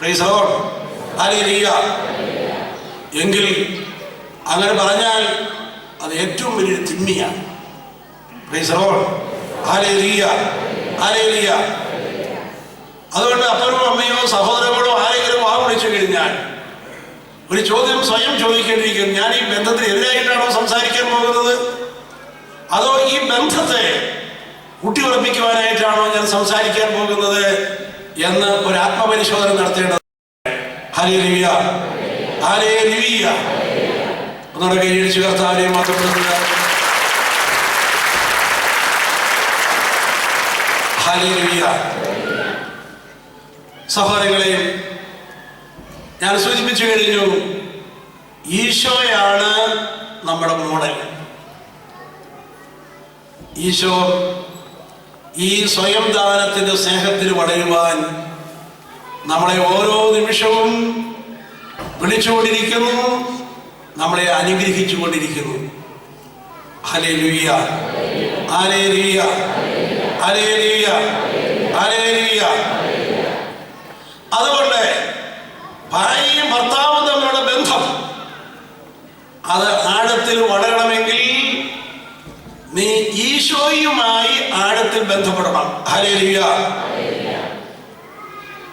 Praise the lord. ഹല്ലേലൂയ. എങ്കിൽ അങ്ങനെ പറഞ്ഞാൽ അത് ഏറ്റവും വലിയൊരു തിന്മയാണ്. Praise the lord. Hallelujah. Hallelujah. അതുകൊണ്ട് അപ്പനോ അമ്മയോ സഹോദരങ്ങളോ ആരെങ്കിലും വാ വിളിച്ചു കഴിഞ്ഞാൽ ഒരു ചോദ്യം സ്വയം ചോദിക്കേണ്ടിയിരിക്കും, ഞാൻ ഈ ബന്ധത്തിന് എതിരായിട്ടാണോ സംസാരിക്കാൻ പോകുന്നത്, അതോ ഈ ബന്ധത്തെ ഊട്ടിയുറപ്പിക്കുവാനായിട്ടാണോ ഞാൻ സംസാരിക്കാൻ പോകുന്നത് എന്ന് ഒരു ആത്മപരിശോധന നടത്തേണ്ടത്. ഹല്ലേലൂയ. ഹല്ലേലൂയ. ഒന്നുകൂടെ കൈയടിച്ച് കർത്താവിനെ മഹത്വപ്പെടുത്തുക. ഹല്ലേലൂയ. സഹോദരങ്ങളെയും ഞാൻ സൂചിപ്പിച്ചു കഴിഞ്ഞു, ഈശോയാണ് നമ്മുടെ മോഡൽ. ഈശോ ഈ സ്വയം ദാനത്തിന്റെ സ്നേഹത്തിന് വളരുവാൻ നമ്മളെ ഓരോ നിമിഷവും വിളിച്ചുകൊണ്ടിരിക്കുന്നു, നമ്മളെ അനുഗ്രഹിച്ചു കൊണ്ടിരിക്കുന്നു. ഹല്ലേലൂയ. ഹല്ലേലൂയ. ഹല്ലേലൂയ. ഹല്ലേലൂയ. അതുകൊണ്ട് ഭാര്യയും ഭർത്താവും തമ്മിലുള്ള ബന്ധം അത് ആഴത്തിൽ വളരണമെങ്കിൽ നീ ഈശോയുമായി ആഴത്തിൽ ബന്ധപ്പെടണം. ഹല്ലേലൂയ.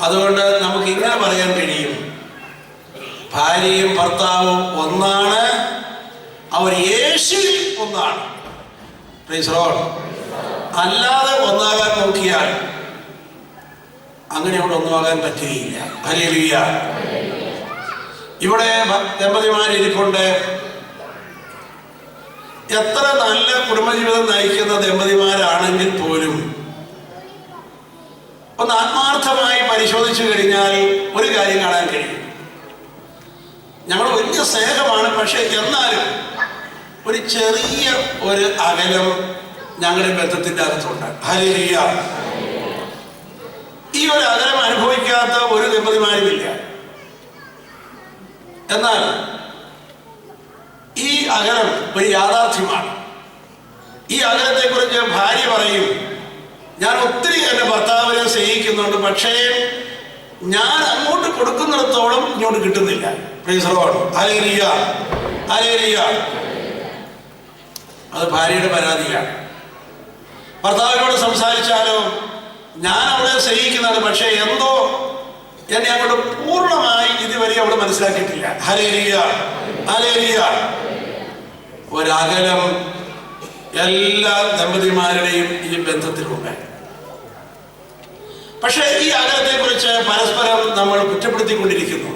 അതുകൊണ്ട് നമുക്ക് ഇങ്ങനെ പറയാൻ കഴിയും, ഭാര്യയും ഭർത്താവും ഒന്നാണ്, അവർ യേശുവിൽ ഒന്നാണ്. Price the Lord. അല്ലാതെ ഒന്നാകാൻ നോക്കിയാൽ അങ്ങനെ അവിടെ ഒന്നുമാകാൻ പറ്റുകയില്ല. ഹല്ലേലൂയ. ഇവിടെ ദമ്പതിമാരിരിപ്പുണ്ട്. എത്ര നല്ല കുടുംബജീവിതം നയിക്കുന്ന ദമ്പതിമാരാണെങ്കിൽ പോലും ഒന്ന് ആത്മാർത്ഥമായി പരിശോധിച്ചു കഴിഞ്ഞാൽ ഒരു കാര്യം കാണാൻ കഴിയും. ഞങ്ങൾ വലിയ സ്നേഹമാണ്, പക്ഷെ എന്നാലും ഒരു ചെറിയ ഒരു അകലം ഞങ്ങളുടെ ബന്ധത്തിൻ്റെ അകത്തുണ്ട്. ഹല്ലേലൂയ. ഈ ഒരു അകലം അനുഭവിക്കാത്ത ഒരു ദമ്പതിമാരുമില്ല. എന്നാൽ ഈ അകലം ഒരു യാഥാർത്ഥ്യമാണ്. ഈ അകലത്തെ കുറിച്ച് ഭാര്യ പറയും, ഞാൻ ഒത്തിരി എന്റെ ഭർത്താവിനെ സ്നേഹിക്കുന്നുണ്ട്, പക്ഷേ ഞാൻ അങ്ങോട്ട് കൊടുക്കുന്നിടത്തോളം ഇങ്ങോട്ട് കിട്ടുന്നില്ല. Price the lord. Hallelujah. Hallelujah. അത് ഭാര്യയുടെ പരാതിയാണ്. ഭർത്താവിനോട് സംസാരിച്ചാലോ, ഞാൻ അവളെ സ്നേഹിക്കുന്നത്, പക്ഷേ എന്തോ എന്നെ അങ്ങോട്ട് പൂർണ്ണമായി ഇതുവരെ അവള് മനസ്സിലാക്കിയിട്ടില്ല. ഹല്ലേലൂയ. ഹല്ലേലൂയ. ഒരകലം എല്ലാ ദമ്പതിമാരുടെയും ഈ ബന്ധത്തിലുണ്ട്. പക്ഷെ ഈ അകലത്തെ കുറിച്ച് പരസ്പരം നമ്മൾ കുറ്റപ്പെടുത്തിക്കൊണ്ടിരിക്കുന്നു.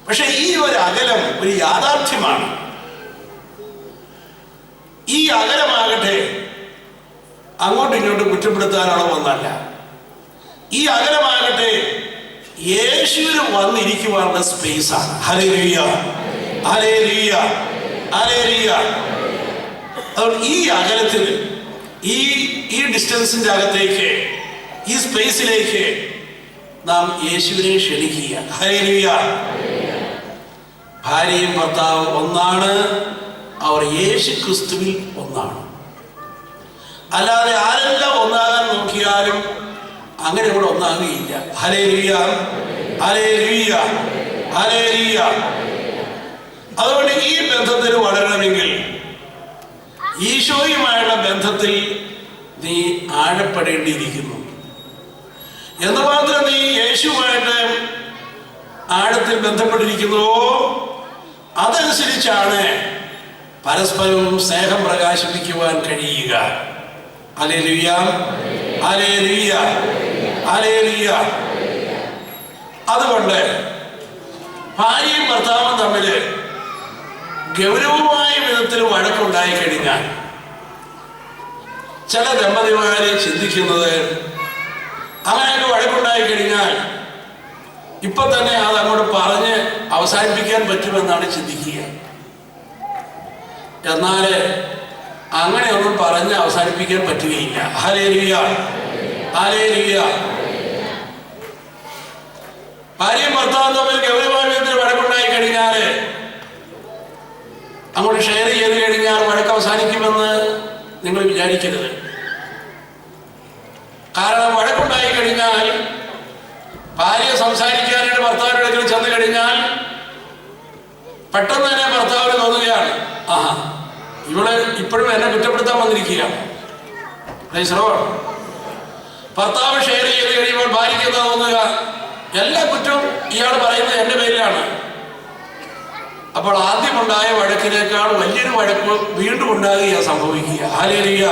പക്ഷെ ഈ ഒരു അകലം ഒരു യാഥാർത്ഥ്യമാണ്. ഈ അകലമാകട്ടെ അങ്ങോട്ടും ഇങ്ങോട്ടും കുറ്റപ്പെടുത്താനുള്ള ഒന്നല്ല. ഈ അകലമാകട്ടെ യേശുവിന് വന്നിരിക്കുവാനുള്ള സ്പേസാണ്. ഹല്ലേലൂയ. ഹല്ലേലൂയ. ഹല്ലേലൂയ. അതുകൊണ്ട് ഈ അകലത്തിൽ ഈ ഡിസ്റ്റൻസിന്റെ അകത്തേക്ക്, ഈ സ്പേസിലേക്ക് നാം യേശുവിനെ ക്ഷണിക്കുക. ഹല്ലേലൂയ. ഭാര്യയും ഭർത്താവും ഒന്നാണ്, അവർ യേശു ക്രിസ്തുവിൽ ഒന്നാണ്. അല്ലാതെ ആരെല്ലാം ഒന്നാകാൻ നോക്കിയാലും അങ്ങനെ ഇവിടെ ഒന്നാകുകയില്ല. ഹല്ലേലൂയ. ഹല്ലേലൂയ. ഹല്ലേലൂയ. അതുകൊണ്ട് ഈ ബന്ധത്തിൽ വളരണമെങ്കിൽ ഈശോയുമായുള്ള ബന്ധത്തിൽ നീ ആഴപ്പെടേണ്ടിയിരിക്കുന്നു. എന്തുമാത്രം നീ യേശുവായിട്ട് ആഴത്തിൽ ബന്ധപ്പെട്ടിരിക്കുന്നുവോ അതനുസരിച്ചാണ് പരസ്പരവും സ്നേഹം പ്രകാശിപ്പിക്കുവാൻ കഴിയുക. ഹല്ലേലൂയ. ഹല്ലേലൂയ. ഹല്ലേലൂയ. അതുകൊണ്ട് ഭാര്യയും ഭർത്താവും തമ്മിൽ ഗൗരവമായ വിധത്തിൽ വഴക്കുണ്ടായി കഴിഞ്ഞാൽ ചില ദമ്പതിമാരെ ചിന്തിക്കുന്നത്, അങ്ങനെയൊക്കെ വഴക്കുണ്ടായി കഴിഞ്ഞാൽ ഇപ്പൊ തന്നെ അത് അങ്ങോട്ട് പറഞ്ഞ് അവസാനിപ്പിക്കാൻ പറ്റുമെന്നാണ് ചിന്തിക്കുക. എന്നാൽ അങ്ങനെയൊന്നും പറഞ്ഞ് അവസാനിപ്പിക്കാൻ പറ്റുകയില്ല. ഹല്ലേലൂയ. ഹല്ലേലൂയ. ഭാര്യയും ഭർത്താവും തമ്മിൽ ഗൗരവമായ വിധത്തിൽ വഴക്കുണ്ടായി കഴിഞ്ഞാൽ അങ്ങോട്ട് ഷെയർ ചെയ്ത് കഴിഞ്ഞാൽ വഴക്ക് അവസാനിക്കുമെന്ന് നിങ്ങൾ വിചാരിക്കരുത്. കാരണം വഴക്കുണ്ടായി കഴിഞ്ഞാൽ ഭാര്യ സംസാരിക്കാനായിട്ട് ഭർത്താവിന്റെ അടുക്കൽ ചെന്ന് കഴിഞ്ഞാൽ പെട്ടെന്ന് തന്നെ ഭർത്താവിന് തോന്നുകയാണ്, ആഹാ ഇവള് ഇപ്പോഴും എന്നെ കുറ്റപ്പെടുത്താൻ വന്നിരിക്കുകയാണ്. ഭർത്താവ് ഷെയർ ചെയ്ത് കഴിയുമ്പോൾ ഭാര്യയ്ക്ക് എന്താ തോന്നുക, എല്ലാ കുറ്റവും ഇയാൾ പറയുന്നത് എന്റെ പേരിലാണ്. അപ്പോൾ ആദ്യമുണ്ടായ വഴക്കിനേക്കാൾ വലിയൊരു വഴക്ക് വീണ്ടും ഉണ്ടാകുകയാണ് സംഭവിക്കുക. Hallelujah,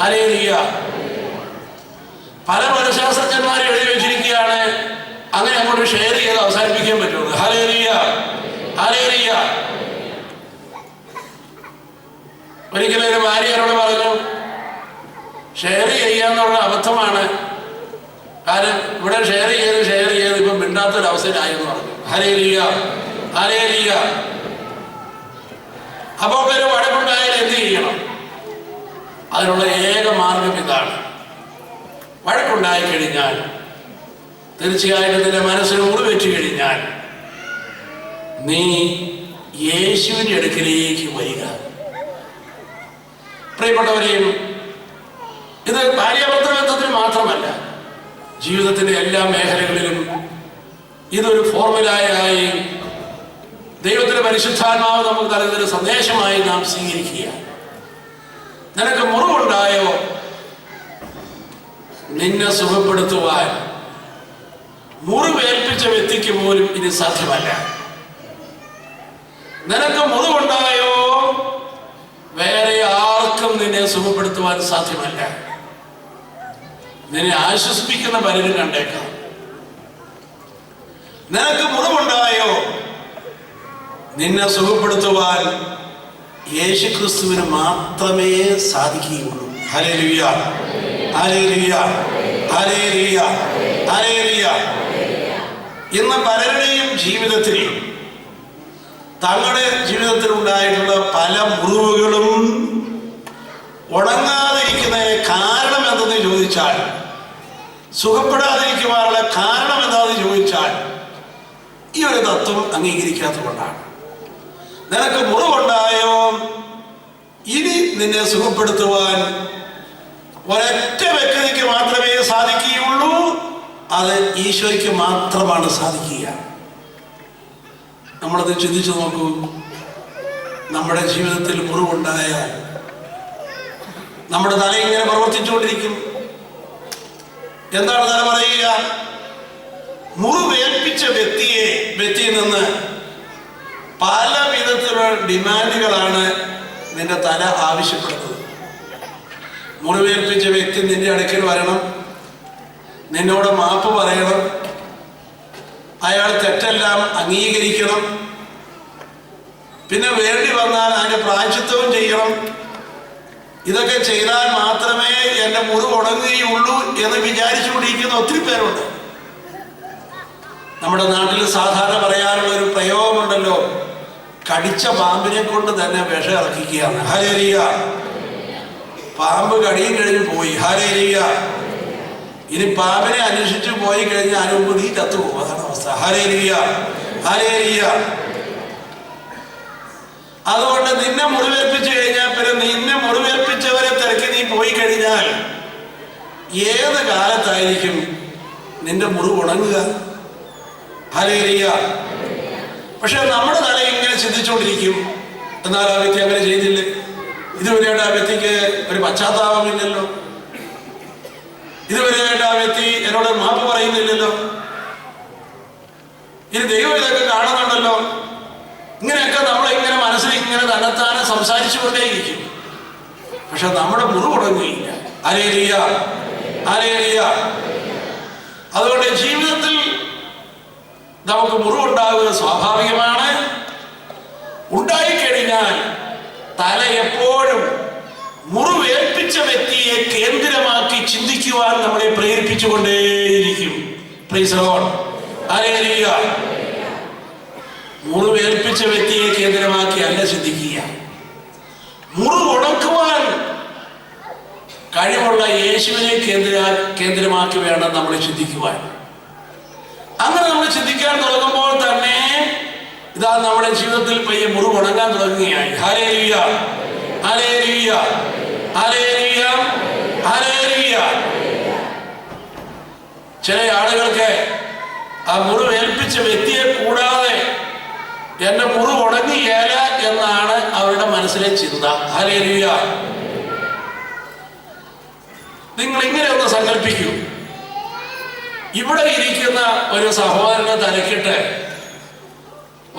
hallelujah. പല മനഃശാസ്ത്രജ്ഞന്മാരും എഴുതി വെച്ചിരിക്കുകയാണ് അങ്ങനെ അങ്ങോട്ട് ഷെയർ ചെയ്ത് അവസാനിപ്പിക്കാൻ പറ്റുള്ളൂ. Hallelujah, hallelujah. ഒരിക്കലും ഒരു ഭാര്യ എന്നോട് പറഞ്ഞു, ഷെയർ ചെയ്യാന്നുള്ള അബദ്ധമാണ്, കാരണം ഇവിടെ ഷെയർ ചെയ്ത് ഇപ്പം മിണ്ടാത്തൊരവസ്ഥയിലായെന്ന് പറഞ്ഞു. Hallelujah, hallelujah. അപ്പോൾ ഒരു വഴക്കുണ്ടായാൽ എന്ത് ചെയ്യണം? അതിനുള്ള ഏക മാർഗം ഇതാണ്. വഴക്കുണ്ടായി കഴിഞ്ഞാൽ തീർച്ചയായിട്ടും നിന്റെ മനസ്സിന് മുറിവേറ്റ് കഴിഞ്ഞാൽ നീ യേശുവിന്റെ അടുക്കലേക്ക് വരിക. പ്രിയപ്പെട്ടവരെയും, ഇത് ഭാര്യാഭർത്തൃ ബന്ധത്തിൽ മാത്രമല്ല, ജീവിതത്തിന്റെ എല്ലാ മേഖലകളിലും ഇതൊരു ഫോർമുലയായി ദൈവത്തിന്റെ പരിശുദ്ധാത്മാവ് നമുക്ക് നൽകുന്നൊരു സന്ദേശമായി നാം സ്വീകരിക്കുക. നിനക്ക് മുറിവുണ്ടായോ? നിന്നെ സുഖപ്പെടുത്തുവാൻ മുറിവേൽപ്പിച്ച വ്യക്തിക്ക് പോലും ഇത് സാധ്യമല്ല. നിനക്ക് മുറിവുണ്ടായോ? വേറെ ആർക്കും നിന്നെ സുഖപ്പെടുത്തുവാൻ സാധ്യമല്ല. നിന്നെ ആശ്വസിപ്പിക്കുന്ന പലരും കണ്ടേക്കാം. നിനക്ക് മുറിവുണ്ടായോ? നിന്നെ സുഖപ്പെടുത്തുവാൻ യേശുക്രിസ്തുവിന് മാത്രമേ സാധിക്കുകയുള്ളൂ. Hallelujah, hallelujah, hallelujah, hallelujah. ഇന്ന് പലരുടെയും ജീവിതത്തിൽ, തങ്ങളുടെ ജീവിതത്തിൽ ഉണ്ടായിട്ടുള്ള പല മുറിവുകളും ഉണങ്ങാതിരിക്കുന്നതിന് കാരണം എന്തെന്ന് ചോദിച്ചാൽ, സുഖപ്പെടാതിരിക്കുവാനുള്ള കാരണം എന്താണെന്ന് ചോദിച്ചാൽ, ഈ ഒരു തത്വം അംഗീകരിക്കാത്തതുകൊണ്ടാണ്. നിനക്ക് മുറിവുണ്ടായോ? ഇനി നിന്നെ സുഖപ്പെടുത്തുവാൻ ഒരൊറ്റ വ്യക്തിക്ക് മാത്രമേ സാധിക്കുകയുള്ളൂ. അത് ഈശോയ്ക്ക് മാത്രമാണ് സാധിക്കുക. നമ്മളത് ചിന്തിച്ചു നോക്കൂ. നമ്മുടെ ജീവിതത്തിൽ മുറിവുണ്ടായാൽ നമ്മുടെ തല ഇങ്ങനെ പ്രവർത്തിച്ചുകൊണ്ടിരിക്കും. എന്താണ് തല പറയുക? മുറിവേൽപ്പിച്ച വ്യക്തിയിൽ നിന്ന് പല വിധത്തിലുള്ള ഡിമാൻഡുകളാണ് നിന്റെ തല ആവശ്യപ്പെടുന്നത്. മുറിവേൽപ്പിച്ച വ്യക്തി നിന്റെ അടുക്കൽ വരണം, നിന്നോട് മാപ്പ് പറയണം, അയാൾ തെറ്റെല്ലാം അംഗീകരിക്കണം, പിന്നെ വേണ്ടി വന്നാൽ അതിന്റെ പ്രായശ്ചിത്തവും ചെയ്യണം. ഇതൊക്കെ ചെയ്താൽ മാത്രമേ എന്റെ മുറിവ് ഉണങ്ങുകയുള്ളൂ എന്ന് വിചാരിച്ചുകൊണ്ടിരിക്കുന്ന ഒത്തിരി പേരുണ്ട്. നമ്മുടെ നാട്ടിൽ സാധാരണ പറയാറുള്ള ഒരു പ്രയോഗമുണ്ടല്ലോ, കടിച്ച പാമ്പിനെ കൊണ്ട് തന്നെ വിഷം ഇറക്കിക്കുകയാണ്. ഹല്ലേലൂയ. പാമ്പ് കടിയും കഴിഞ്ഞ് പോയി. ഹല്ലേലൂയ. ഇനി പാമ്പിനെ അന്വേഷിച്ച് പോയി കഴിഞ്ഞാൽ അതിനുമ്പ് നീ ചത്തുപോകും. അതാണ് അവസ്ഥ. Hallelujah, hallelujah. അതുകൊണ്ട് നിന്നെ മുറിവേൽപ്പിച്ചു കഴിഞ്ഞാൽ, പിന്നെ നിന്നെ മുറിവേൽപ്പിച്ചവരെ തിരക്കി നീ പോയി കഴിഞ്ഞാൽ ഏത് കാലത്തായിരിക്കും നിന്റെ മുറിവ് ഉണങ്ങുക? ഹല്ലേലൂയ. പക്ഷെ നമ്മുടെ തല ഇങ്ങനെ ചിന്തിച്ചുകൊണ്ടിരിക്കും, എന്നാൽ ആ വ്യക്തി അങ്ങനെ ചെയ്തില്ലേ, ഇതുവരെയായിട്ട് ആ വ്യക്തിക്ക് ഒരു പശ്ചാത്താപമില്ലല്ലോ, ഇതുവരെയായിട്ട് ആ വ്യക്തി എന്നോട് മാപ്പ് പറയുന്നില്ലല്ലോ, ഇനി ദൈവം ഇതൊക്കെ കാണുന്നുണ്ടല്ലോ. ഇങ്ങനെയൊക്കെ നമ്മളിങ്ങനെ മനസ്സിൽ ഇങ്ങനെ തന്നെത്താനെ സംസാരിച്ചു കൊണ്ടേയിരിക്കും. പക്ഷെ നമ്മുടെ മുറിവ് ഉണങ്ങുകയില്ല. Hallelujah, hallelujah. അതുകൊണ്ട് ജീവിതത്തിൽ നമുക്ക് മുറിവുണ്ടാകുക സ്വാഭാവികമാണ്. ഉണ്ടായിക്കഴിഞ്ഞാൽ തല എപ്പോഴും മുറിവേൽപ്പിച്ച വ്യക്തിയെ കേന്ദ്രമാക്കി ചിന്തിക്കുവാൻ നമ്മളെ പ്രേരിപ്പിച്ചുകൊണ്ടേയിരിക്കും. Praise the lord, hallelujah. മുറിവേൽപ്പിച്ച വ്യക്തിയെ കേന്ദ്രമാക്കി അല്ല ചിന്തിക്കുക. മുറിവ് ഉണക്കുവാൻ കഴിവുള്ള യേശുവിനെ കേന്ദ്രമാക്കി വേണം നമ്മൾ ചിന്തിക്കുവാൻ. അങ്ങനെ നമ്മൾ ചിന്തിക്കാൻ തുടങ്ങുമ്പോൾ തന്നെ ഇതാ നമ്മുടെ ജീവിതത്തിൽ പയ്യെ മുറിവ് ഉണങ്ങാൻ തുടങ്ങുകയായി. Hallelujah, hallelujah, hallelujah, hallelujah. ചില ആളുകൾക്ക് ആ മുറിവേൽപ്പിച്ച വ്യക്തിയെ കൂടാതെ എന്റെ മുറിവ് ഉണങ്ങിയേല എന്നാണ് അവരുടെ മനസ്സിലെ ചിന്ത. ഹല്ലേലൂയ. നിങ്ങൾ ഇങ്ങനെ ഒന്ന് സങ്കല്പിക്കൂ, ഇവിടെ ഇരിക്കുന്ന ഒരു സഹോദരനെ തലക്കിട്ട്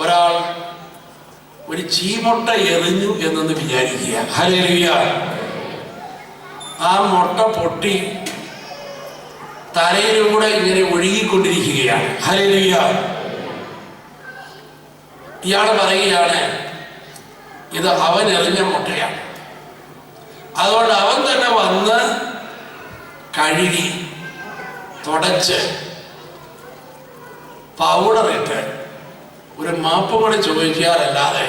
ഒരാൾ ഒരു ചീമുട്ട എറിഞ്ഞു എന്നൊന്ന് വിചാരിക്കുക. ഹല്ലേലൂയ. ആ മുട്ട പൊട്ടി തലയിലൂടെ ഇങ്ങനെ ഒഴുകിക്കൊണ്ടിരിക്കുകയാണ്. ഹല്ലേലൂയ. ഇയാൾ പറയുകയാണ്, ഇത് അവൻ എറിഞ്ഞ മുട്ടയാണ്, അതുകൊണ്ട് അവൻ തന്നെ വന്ന് കഴുകി തുടച്ച് പൗഡറിട്ട് ഒരു മാപ്പ് കൂടെ ചോദിക്കാറല്ലാതെ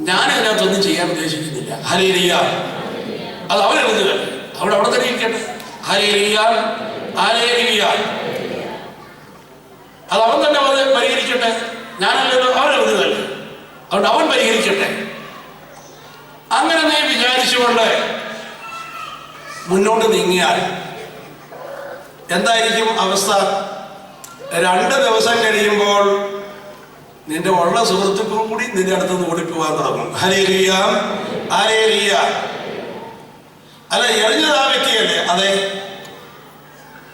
ഞാൻ ഇതിനകത്തൊന്നും ചെയ്യാൻ ഉദ്ദേശിക്കുന്നില്ല. ഹല്ലേലൂയ. അത് അവൻ എറിഞ്ഞത്, അവിടെ തന്നെ ഇരിക്കട്ടെ. ഹല്ലേലൂയ. ഹല്ലേലൂയ. അത് അവൻ തന്നെ പരിഹരിക്കട്ടെ. ഞാനല്ലല്ലോ, അവൻ എറിഞ്ഞതല്ലേ, അതുകൊണ്ട് അവൻ പരിഹരിക്കട്ടെ. അങ്ങനെ നീ വിചാരിച്ചുകൊണ്ട് മുന്നോട്ട് നീങ്ങിയാൽ എന്തായിരിക്കും അവസ്ഥ? 2 ദിവസം കഴിയുമ്പോൾ നിന്റെ ഉള്ള സുഹൃത്തുക്കൾ കൂടി നിന്റെ അടുത്തുനിന്ന് ഓടിപ്പോവാൻ തുടങ്ങും. ഹല്ലേലൂയ. ഹല്ലേലൂയ. അല്ല, എറിഞ്ഞത് ആ വ്യക്തിയല്ലേ? അതെ.